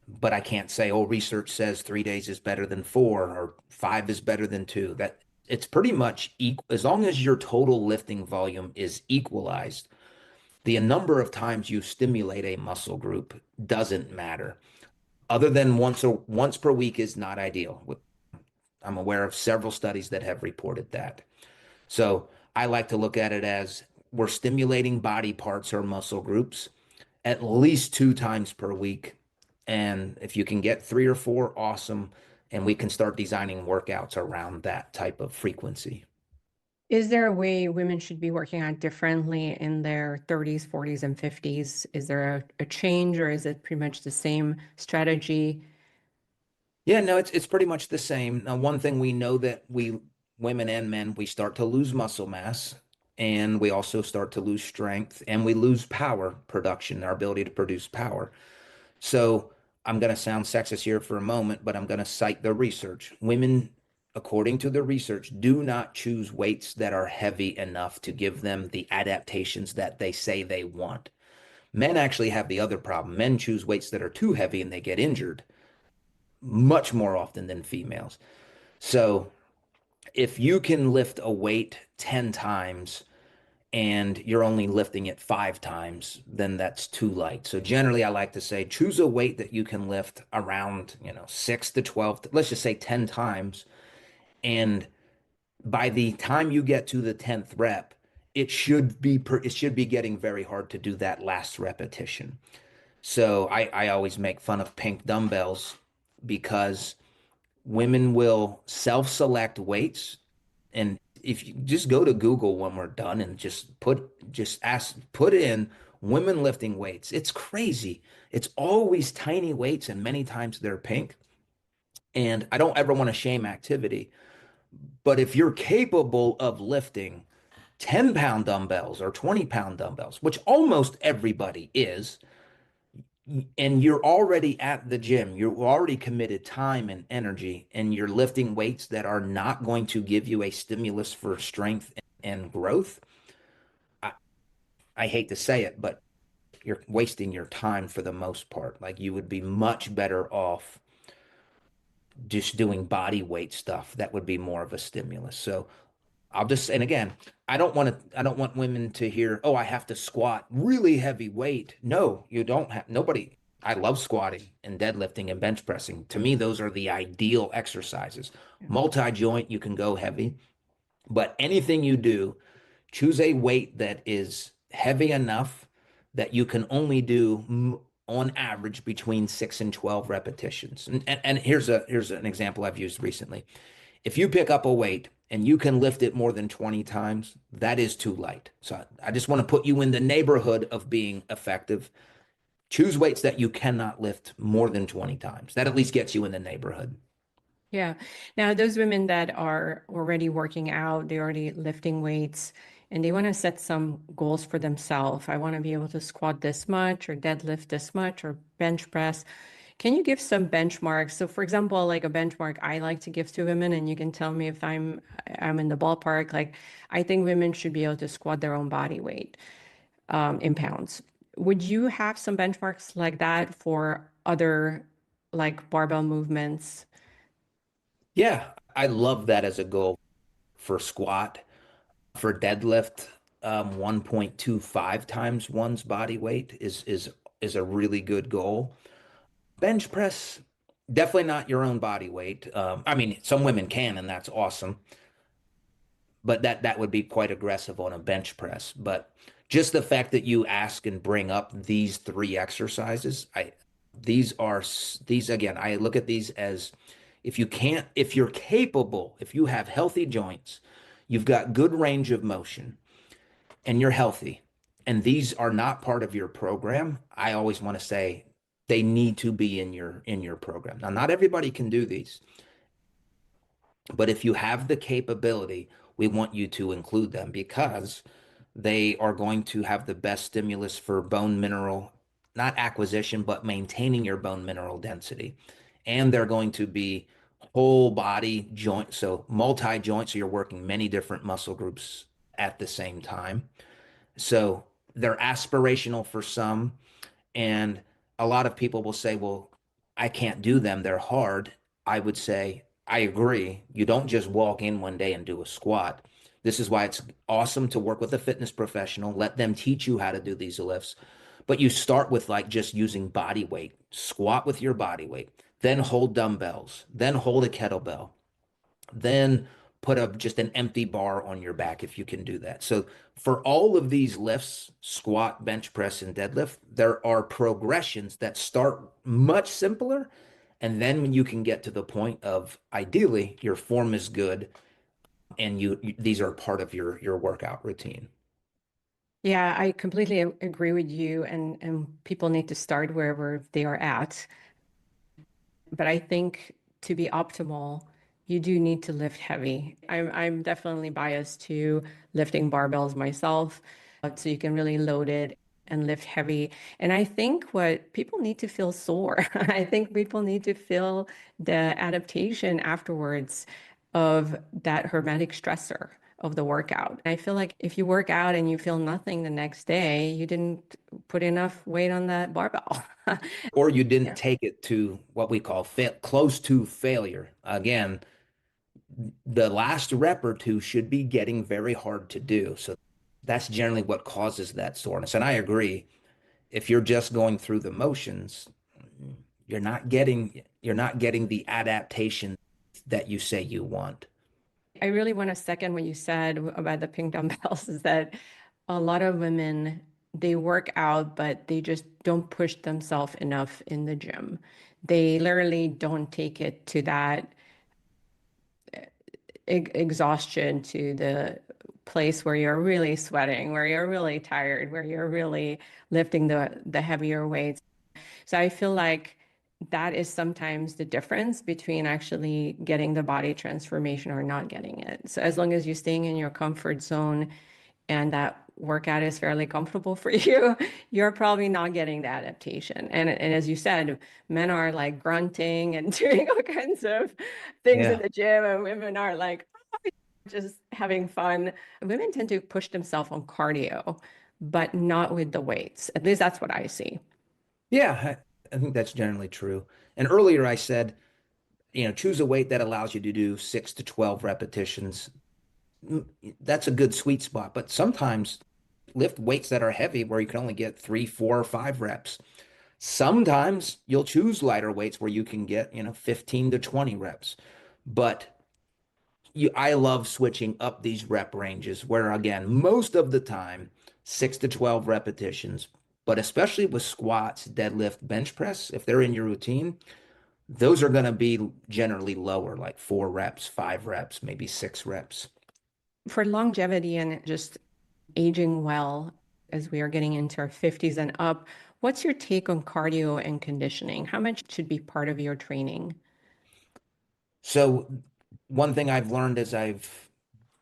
Speaker 1: but I can't say, oh, research says 3 days is better than four or five is better than two. That it's pretty much equal as long as your total lifting volume is equalized. The number of times you stimulate a muscle group doesn't matter. Other than once per week is not ideal. I'm aware of several studies that have reported that. So I like to look at it as we're stimulating body parts or muscle groups at least two times per week. And if you can get three or four, awesome. And we can start designing workouts around that type of frequency.
Speaker 2: Is there a way women should be working out differently in their 30s, 40s, and 50s? Is there a change or is it pretty much the same strategy?
Speaker 1: Yeah, no, it's pretty much the same. Now, one thing we know that we women and men, we start to lose muscle mass and we also start to lose strength and we lose power production, our ability to produce power. So I'm going to sound sexist here for a moment, but I'm going to cite the research. Women, according to the research, do not choose weights that are heavy enough to give them the adaptations that they say they want. Men actually have the other problem. Men choose weights that are too heavy and they get injured much more often than females. So if you can lift a weight 10 times and you're only lifting it 5 times, then that's too light. So generally, I like to say choose a weight that you can lift around, 6 to 12, let's just say 10 times. And by the time you get to the 10th rep, it should be getting very hard to do that last repetition. So I always make fun of pink dumbbells because women will self-select weights, and if you just go to Google when we're done and put in women lifting weights, it's crazy. It's always tiny weights and many times they're pink. And I don't ever want to shame activity, but if you're capable of lifting 10-pound dumbbells or 20-pound dumbbells, which almost everybody is, and you're already at the gym, you're already committed time and energy, and you're lifting weights that are not going to give you a stimulus for strength and growth. I, I hate to say it, but you're wasting your time for the most part. Like you would be much better off just doing body weight stuff. That would be more of a stimulus. So and again, I don't want women to hear, oh, I have to squat really heavy weight. No, you don't have, nobody, I love squatting and deadlifting and bench pressing. To me, those are the ideal exercises. Multi-joint, you can go heavy, but anything you do, choose a weight that is heavy enough that you can only do on average between 6 and 12 repetitions. And here's an example I've used recently. If you pick up a weight and you can lift it more than 20 times, that is too light. So I just want to put you in the neighborhood of being effective. Choose weights that you cannot lift more than 20 times. That at least gets you in the neighborhood.
Speaker 2: Yeah. Now, those women that are already working out, they're already lifting weights, and they want to set some goals for themselves. I want to be able to squat this much, or deadlift this much, or bench press. Can you give some benchmarks? So, for example, like a benchmark I like to give to women, and you can tell me if I'm in the ballpark. Like, I think women should be able to squat their own body weight in pounds. Would you have some benchmarks like that for other like barbell movements?
Speaker 1: Yeah, I love that as a goal for squat. For deadlift, 1.25 times one's body weight is a really good goal. Bench press, definitely not your own body weight. I mean, some women can, and that's awesome, but that would be quite aggressive on a bench press. But just the fact that you ask and bring up these three exercises, these again, I look at these as if you can't, if you're capable, if you have healthy joints, you've got good range of motion, and you're healthy, and these are not part of your program, I always want to say they need to be in your program. Now, not everybody can do these, but if you have the capability, we want you to include them because they are going to have the best stimulus for bone mineral, not acquisition, but maintaining your bone mineral density. And they're going to be whole body joint, so multi joint, so you're working many different muscle groups at the same time. So they're aspirational for some, and a lot of people will say, well, I can't do them. They're hard. I would say, I agree. You don't just walk in one day and do a squat. This is why it's awesome to work with a fitness professional. Let them teach you how to do these lifts. But you start with like just using body weight, squat with your body weight, then hold dumbbells, then hold a kettlebell, then put up just an empty bar on your back if you can do that. So for all of these lifts, squat, bench press, and deadlift, there are progressions that start much simpler. And then when you can get to the point of ideally your form is good and these are part of your workout routine.
Speaker 2: Yeah, I completely agree with you, and people need to start wherever they are at. But I think to be optimal, you do need to lift heavy. I'm definitely biased to lifting barbells myself, so you can really load it and lift heavy. And I think what people need to feel sore. I think people need to feel the adaptation afterwards of that hermetic stressor of the workout. I feel like if you work out and you feel nothing the next day, you didn't put enough weight on that barbell.
Speaker 1: Or you didn't
Speaker 2: Yeah.
Speaker 1: take it to what we call close to failure. Again, the last rep or two should be getting very hard to do. So that's generally what causes that soreness. And I agree, if you're just going through the motions, you're not getting the adaptation that you say you want.
Speaker 2: I really want to second what you said about the pink dumbbells is that a lot of women, they work out, but they just don't push themselves enough in the gym. They literally don't take it to that exhaustion, to the place where you're really sweating, where you're really tired, where you're really lifting the heavier weights. So I feel like that is sometimes the difference between actually getting the body transformation or not getting it. So as long as you're staying in your comfort zone and that workout is fairly comfortable for you, you're probably not getting the adaptation. And as you said, men are like grunting and doing all kinds of things in
Speaker 1: Yeah.
Speaker 2: the gym, and women are like just having fun. Women tend to push themselves on cardio, but not with the weights. At least that's what I see.
Speaker 1: Yeah, I think that's generally true. And earlier I said, choose a weight that allows you to do 6 to 12 repetitions. That's a good sweet spot. But sometimes lift weights that are heavy where you can only get 3, 4, or 5 reps. Sometimes you'll choose lighter weights where you can get, 15 to 20 reps. But I love switching up these rep ranges where, again, most of the time, 6 to 12 repetitions, but especially with squats, deadlift, bench press, if they're in your routine, those are going to be generally lower, like 4 reps, 5 reps, maybe 6 reps.
Speaker 2: For longevity and just aging well as we are getting into our 50s and up, what's your take on cardio and conditioning? How much should be part of your training?
Speaker 1: So, one thing I've learned as I've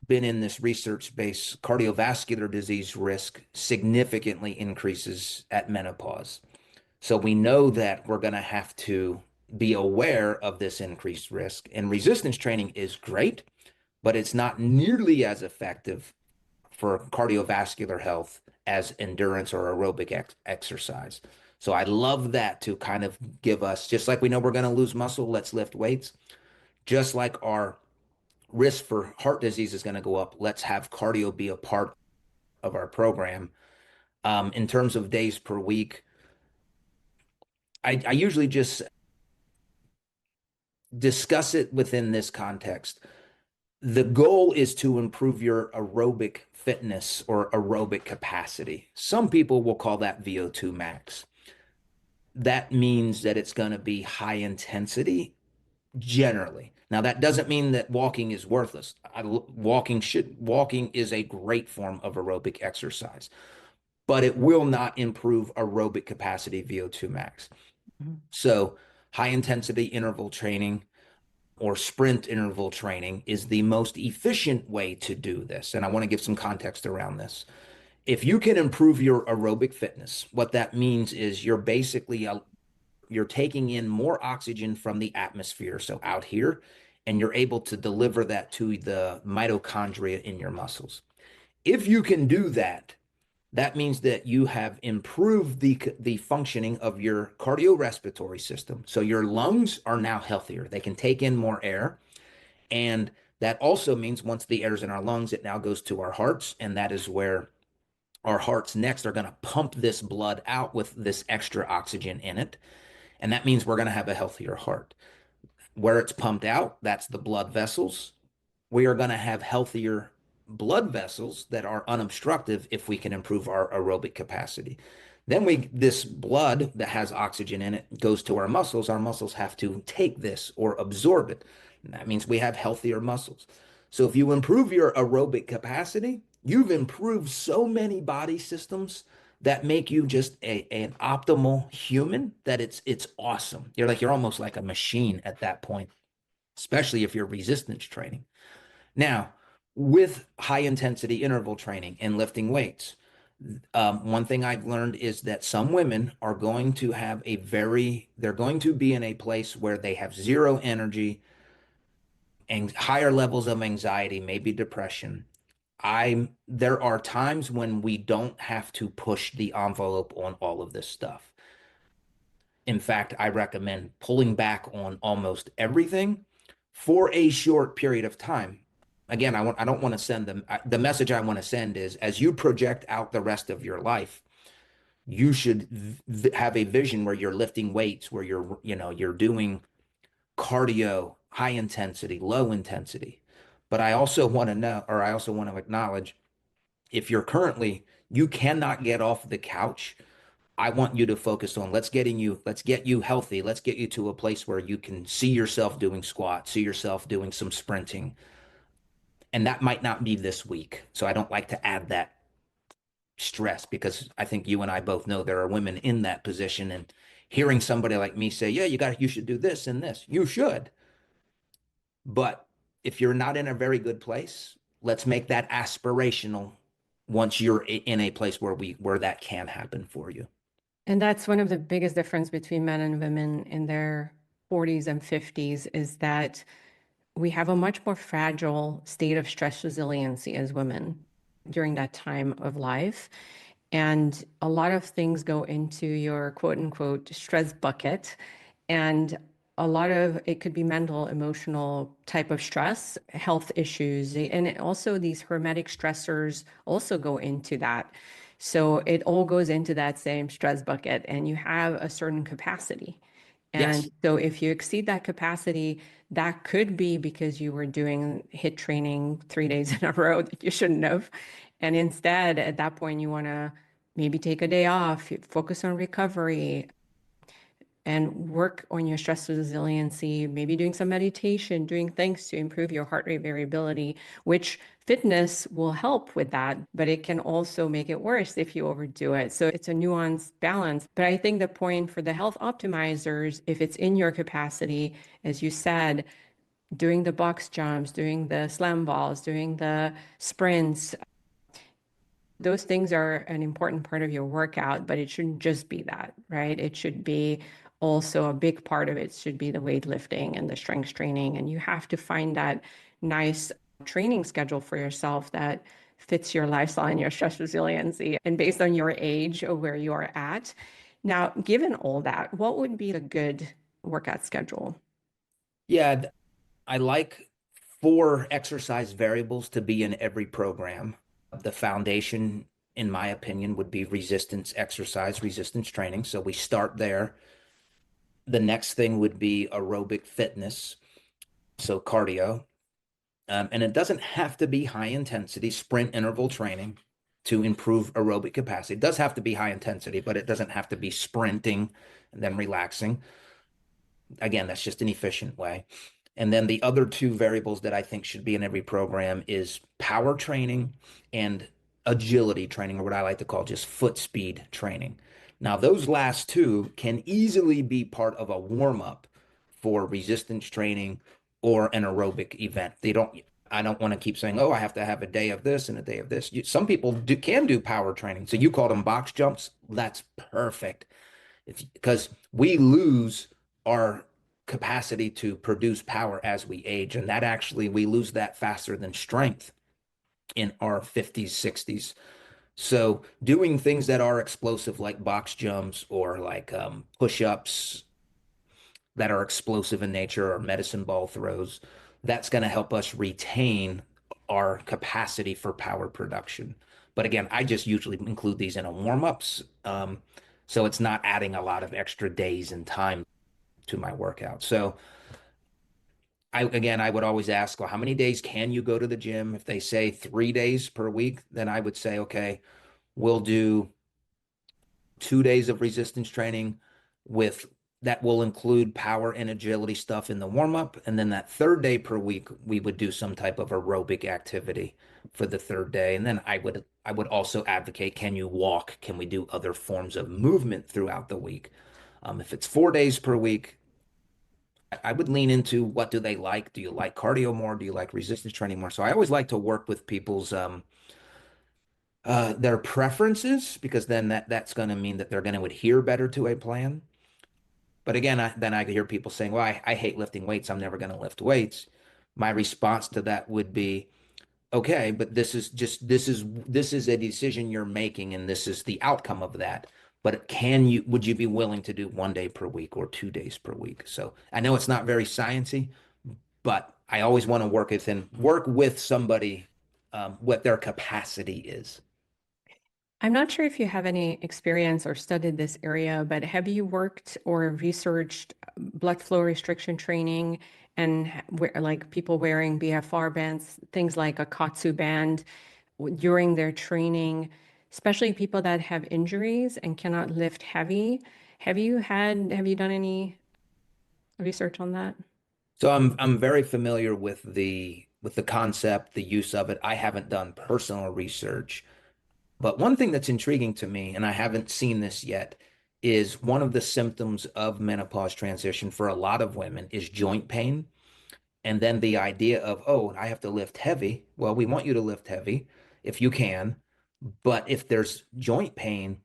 Speaker 1: been in this research space, cardiovascular disease risk significantly increases at menopause. So we know that we're going to have to be aware of this increased risk. And resistance training is great, but it's not nearly as effective for cardiovascular health as endurance or aerobic exercise. So I love that to kind of give us, just like we know we're going to lose muscle, let's lift weights. Just like our risk for heart disease is going to go up, let's have cardio be a part of our program. In terms of days per week, I usually just discuss it within this context. The goal is to improve your aerobic fitness or aerobic capacity. Some people will call that VO2 max. That means that it's going to be high intensity generally. Now that doesn't mean that walking is worthless. Walking is a great form of aerobic exercise, but it will not improve aerobic capacity VO2 max.
Speaker 2: Mhm.
Speaker 1: So high intensity interval training or sprint interval training is the most efficient way to do this. And I want to give some context around this. If you can improve your aerobic fitness, what that means is you're taking in more oxygen from the atmosphere, so out here, and you're able to deliver that to the mitochondria in your muscles. If you can do that, that means that you have improved the functioning of your cardiorespiratory system. So your lungs are now healthier. They can take in more air. And that also means once the air's in our lungs, it now goes to our hearts. And that is where our hearts next are going to pump this blood out with this extra oxygen in it. And that means we're going to have a healthier heart. Where it's pumped out, that's the blood vessels. We are going to have healthier blood vessels that are unobstructive if we can improve our aerobic capacity. Then this blood that has oxygen in it goes to our muscles. Our muscles have to take this or absorb it. And that means we have healthier muscles. So if you improve your aerobic capacity, you've improved so many body systems that make you just an optimal human that it's awesome. You're almost like a machine at that point, especially if you're resistance training. Now, with high intensity interval training and lifting weights, one thing I've learned is that some women are going to they're going to be in a place where they have zero energy and higher levels of anxiety, maybe depression. There are times when we don't have to push the envelope on all of this stuff. In fact, I recommend pulling back on almost everything for a short period of time. Again, I don't want to send them the message I want to send is as you project out the rest of your life, you should have a vision where you're lifting weights, where you're doing cardio, high intensity, low intensity. But I also want to know, or I also want to acknowledge if you cannot get off the couch. I want you to focus on let's get you healthy. Let's get you to a place where you can see yourself doing squats, see yourself doing some sprinting. And that might not be this week. So I don't like to add that stress because I think you and I both know there are women in that position. And hearing somebody like me say, yeah, you should do this and this, you should. But if you're not in a very good place, let's make that aspirational once you're in a place where that can happen for you.
Speaker 2: And that's one of the biggest difference between men and women in their 40s and 50s is that we have a much more fragile state of stress resiliency as women during that time of life. And a lot of things go into your quote unquote stress bucket. And a lot of it could be mental, emotional type of stress, health issues, and also these hermetic stressors also go into that. So it all goes into that same stress bucket, and you have a certain capacity.
Speaker 1: Yes.
Speaker 2: And so if you exceed that capacity, that could be because you were doing HIIT training 3 days in a row that you shouldn't have. And instead, at that point, you want to maybe take a day off, focus on recovery. and work on your stress resiliency, maybe doing some meditation, doing things to improve your heart rate variability, which fitness will help with that, but it can also make it worse if you overdo it. So it's a nuanced balance. But I think the point for the health optimizers, if it's in your capacity, as you said, doing the box jumps, doing the slam balls, doing the sprints, those things are an important part of your workout, but it shouldn't just be that, right? It should be also a big part of it should be the weightlifting and the strength training. And you have to find that nice training schedule for yourself that fits your lifestyle and your stress resiliency and based on your age or where you are at. Now, given all that, what would be a good workout schedule?
Speaker 1: Yeah, I like four exercise variables to be in every program. The foundation, in my opinion, would be resistance exercise, resistance training. So we start there. The next thing would be aerobic fitness, so cardio. And it doesn't have to be high intensity sprint interval training to improve aerobic capacity. It does have to be high intensity, but it doesn't have to be sprinting and then relaxing. Again, that's just an efficient way. And then the other two variables that I think should be in every program is power training and agility training, or what I like to call just foot speed training. Now, those last two can easily be part of a warm up for resistance training or an aerobic event. I don't want to keep saying, oh, I have to have a day of this and a day of this. Some people can do power training. So you call them box jumps. That's perfect. Because we lose our capacity to produce power as we age. And that actually, we lose that faster than strength in our 50s, 60s. So doing things that are explosive, like box jumps or like push ups that are explosive in nature or medicine ball throws, that's going to help us retain our capacity for power production. But again, I just usually include these in a warm ups. So it's not adding a lot of extra days and time to my workout. So I would always ask, well, how many days can you go to the gym? If they say 3 days per week, then I would say, okay, we'll do 2 days of resistance training with that will include power and agility stuff in the warm up. And then that third day per week, we would do some type of aerobic activity for the third day. And then I would also advocate, can you walk? Can we do other forms of movement throughout the week? If it's 4 days per week, I would lean into what do they like? Do you like cardio more? Do you like resistance training more? So I always like to work with people's their preferences because then that's going to mean that they're going to adhere better to a plan. But again, then I hear people saying, "Well, I hate lifting weights. I'm never going to lift weights." My response to that would be, "Okay, but this is a decision you're making, and this is the outcome of that. But would you be willing to do 1 day per week or 2 days per week?" So I know it's not very sciencey, but I always want to work with somebody what their capacity is.
Speaker 2: I'm not sure if you have any experience or studied this area, but have you worked or researched blood flow restriction training and like people wearing BFR bands, things like a Kaatsu band during their training, especially people that have injuries and cannot lift heavy? Have you done any research on that?
Speaker 1: So I'm very familiar with the concept, the use of it. I haven't done personal research, but one thing that's intriguing to me, and I haven't seen this yet, is one of the symptoms of menopause transition for a lot of women is joint pain. And then the idea of, oh, I have to lift heavy. Well, we want you to lift heavy if you can, but if there's joint pain,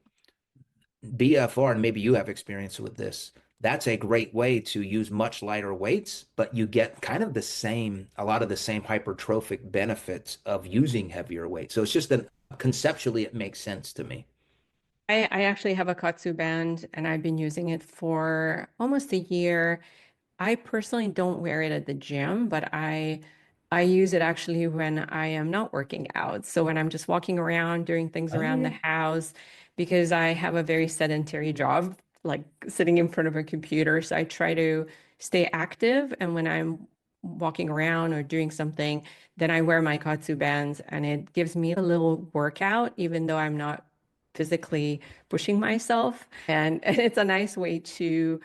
Speaker 1: BFR, and maybe you have experience with this, that's a great way to use much lighter weights, but you get kind of a lot of the same hypertrophic benefits of using heavier weights. So it's just that conceptually, it makes sense to me.
Speaker 2: I actually have a Katsu band and I've been using it for almost a year. I personally don't wear it at the gym, but I use it actually when I am not working out. So when I'm just walking around doing things
Speaker 1: Oh,
Speaker 2: around the
Speaker 1: yeah.
Speaker 2: house, because I have a very sedentary job, like sitting in front of a computer. So I try to stay active. And when I'm walking around or doing something, then I wear my Katsu bands and it gives me a little workout, even though I'm not physically pushing myself. And it's a nice way to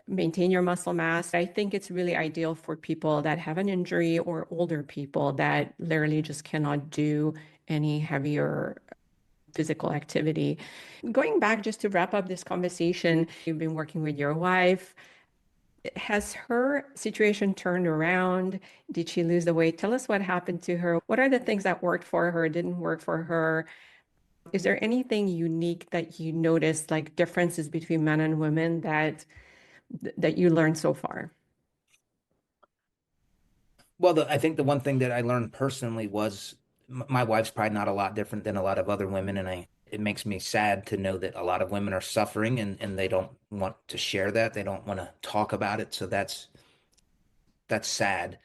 Speaker 2: maintain your muscle mass. I think it's really ideal for people that have an injury or older people that literally just cannot do any heavier physical activity. Going back just to wrap up this conversation, you've been working with your wife. Has her situation turned around? Did she lose the weight? Tell us what happened to her. What are the things that worked for her, didn't work for her? Is there anything unique that you noticed, like differences between men and women that you learned so far?
Speaker 1: Well, I think the one thing that I learned personally was my wife's probably not a lot different than a lot of other women, and it makes me sad to know that a lot of women are suffering and they don't want to share that. They don't want to talk about it. So that's sad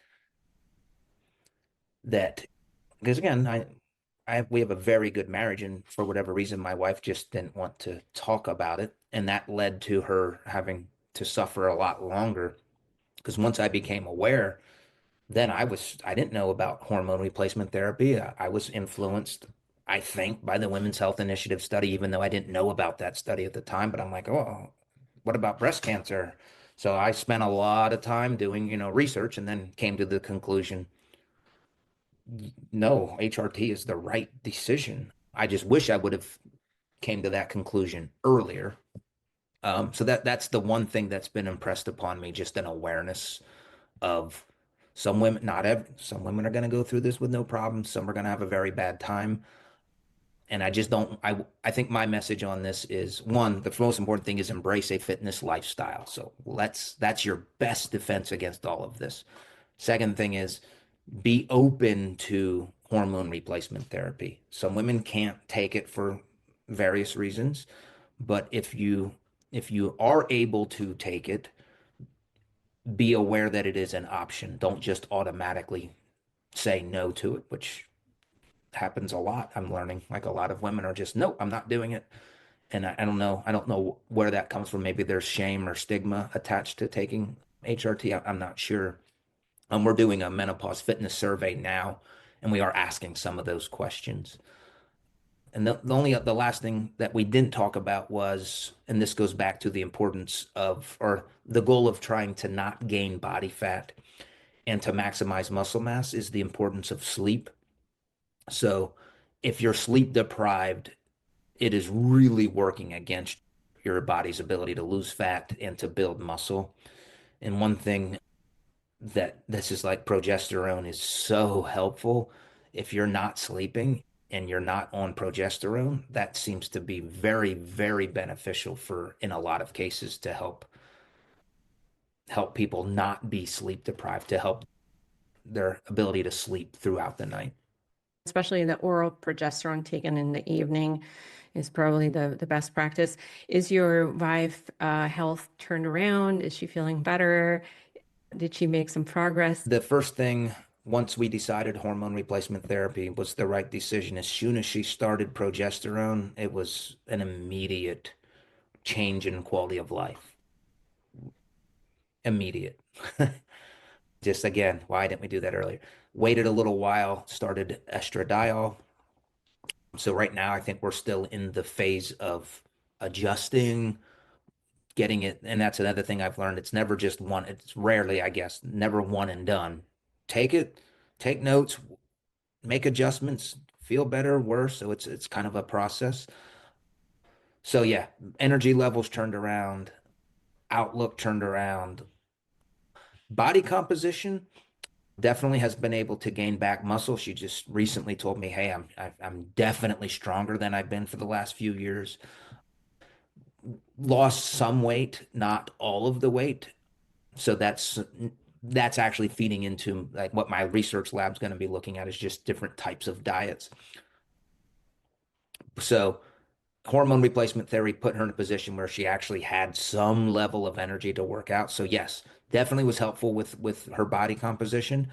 Speaker 1: that because again, we have a very good marriage, and for whatever reason, my wife just didn't want to talk about it, and that led to her having to suffer a lot longer. Because once I became aware, then I didn't know about hormone replacement therapy. I was influenced, I think, by the Women's Health Initiative study, even though I didn't know about that study at the time. But I'm like, oh, what about breast cancer? So I spent a lot of time doing, research and then came to the conclusion, no, HRT is the right decision. I just wish I would have came to that conclusion earlier. So that's the one thing that's been impressed upon me, just an awareness of some women, not every, some women are going to go through this with no problem. Some are going to have a very bad time. And I just don't, I think my message on this is one, the most important thing is embrace a fitness lifestyle. So that's your best defense against all of this. Second thing is be open to hormone replacement therapy. Some women can't take it for various reasons, but if you are able to take it, be aware that it is an option. Don't just automatically say no to it, which happens a lot. I'm learning like a lot of women are just, nope, I'm not doing it. And I don't know. I don't know where that comes from. Maybe there's shame or stigma attached to taking HRT. I'm not sure. We're doing a menopause fitness survey now, and we are asking some of those questions. And the last thing that we didn't talk about was, and this goes back to the importance of, or the goal of trying to not gain body fat and to maximize muscle mass is the importance of sleep. So if you're sleep deprived, it is really working against your body's ability to lose fat and to build muscle. And one thing that this is like progesterone is so helpful. If you're not sleeping and you're not on progesterone, that seems to be very, very beneficial for in a lot of cases to help people not be sleep deprived, to help their ability to sleep throughout the night.
Speaker 2: Especially the oral progesterone taken in the evening is probably the best practice. Is your wife health turned around? Is she feeling better? Did she make some progress?
Speaker 1: The first thing once we decided hormone replacement therapy was the right decision, as soon as she started progesterone, it was an immediate change in quality of life. Immediate. Just again, why didn't we do that earlier? Waited a little while, started estradiol. So right now, I think we're still in the phase of adjusting, getting it. And that's another thing I've learned. It's never just one, it's rarely, I guess, never one and done. Take it, take notes, make adjustments, feel better, worse. So it's kind of a process. So yeah, energy levels turned around, outlook turned around, body composition definitely has been able to gain back muscle. She just recently told me, "Hey, I'm definitely stronger than I've been for the last few years. Lost some weight, not all of the weight. So that's actually feeding into like what my research lab's going to be looking at is just different types of diets. So hormone replacement therapy put her in a position where she actually had some level of energy to work out. So yes, definitely was helpful with her body composition,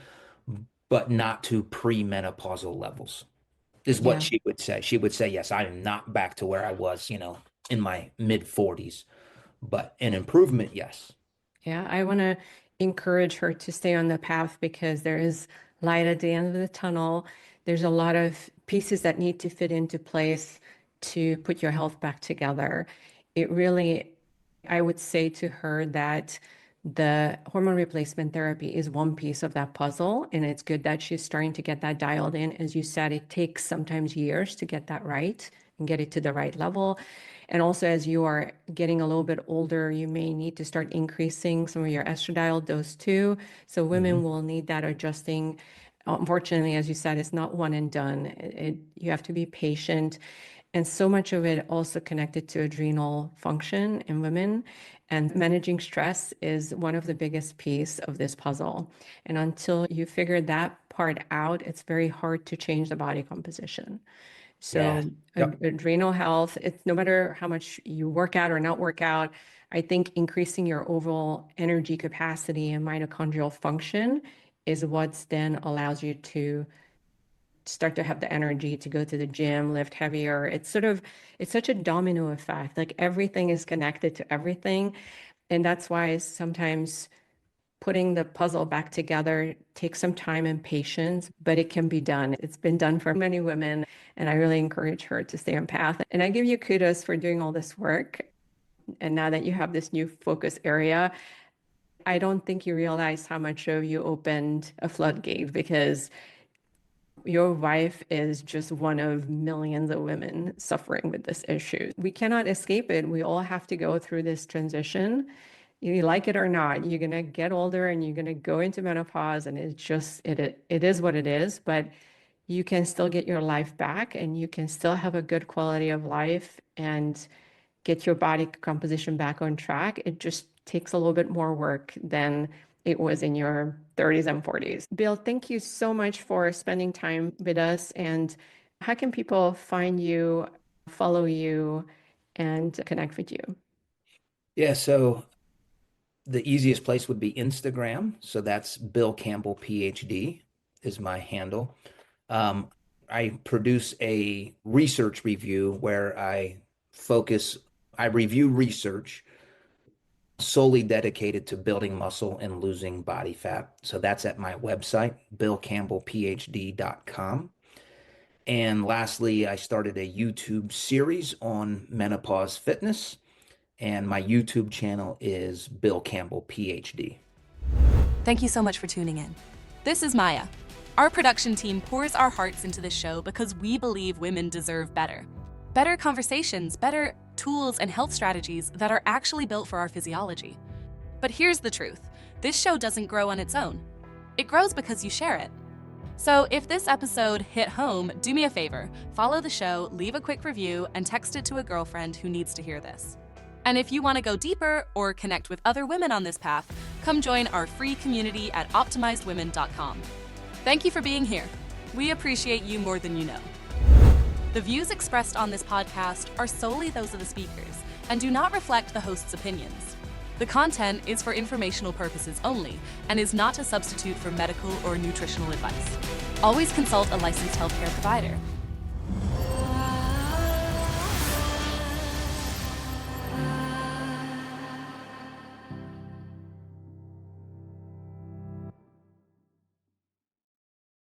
Speaker 1: but not to premenopausal levels, is what
Speaker 2: Yeah.
Speaker 1: she would say. She would say, yes, I am not back to where I was, in my mid 40s, but an improvement, yes.
Speaker 2: Yeah, I want to encourage her to stay on the path because there is light at the end of the tunnel. There's a lot of pieces that need to fit into place to put your health back together. It really I would say to her that the hormone replacement therapy is one piece of that puzzle, and it's good that she's starting to get that dialed in. As you said, it takes sometimes years to get that right and get it to the right level. And also, as you are getting a little bit older, you may need to start increasing some of your estradiol dose too. So women will need that adjusting. Unfortunately, as you said, it's not one and done. You have to be patient. And so much of it also connected to adrenal function in women. And managing stress is one of the biggest piece of this puzzle. And until you figure that part out, it's very hard to change the body composition.
Speaker 1: Yeah.
Speaker 2: So
Speaker 1: Yep.
Speaker 2: adrenal health, it's no matter how much you work out or not work out, I think increasing your overall energy capacity and mitochondrial function is what's then allows you to start to have the energy to go to the gym, lift heavier. It's such a domino effect. Like everything is connected to everything. And that's why sometimes putting the puzzle back together takes some time and patience, but it can be done. It's been done for many women, and I really encourage her to stay on path. And I give you kudos for doing all this work. And now that you have this new focus area, I don't think you realize how much of you opened a floodgate, because your wife is just one of millions of women suffering with this issue. We cannot escape it. We all have to go through this transition. You like it or not, you're going to get older and you're going to go into menopause, and it is what it is, but you can still get your life back and you can still have a good quality of life and get your body composition back on track. It just takes a little bit more work than it was in your 30s and 40s. Bill, thank you so much for spending time with us. And how can people find you, follow you, and connect with you?
Speaker 1: Yeah. So the easiest place would be Instagram. So that's Bill Campbell, PhD is my handle. Um, I produce a research review where focus, I review research solely dedicated to building muscle and losing body fat. So that's at my website, billcampbellphd.com. And lastly, I started a YouTube series on menopause fitness, and my YouTube channel is Bill Campbell, PhD.
Speaker 3: Thank you so much for tuning in. This is Maya. Our production team pours our hearts into this show because we believe women deserve better. Better conversations, better tools and health strategies that are actually built for our physiology. But here's the truth. This show doesn't grow on its own. It grows because you share it. So if this episode hit home, do me a favor, follow the show, leave a quick review, and text it to a girlfriend who needs to hear this. And if you want to go deeper or connect with other women on this path, come join our free community at optimizedwomen.com. Thank you for being here. We appreciate you more than you know. The views expressed on this podcast are solely those of the speakers and do not reflect the host's opinions. The content is for informational purposes only and is not a substitute for medical or nutritional advice. Always consult a licensed healthcare provider.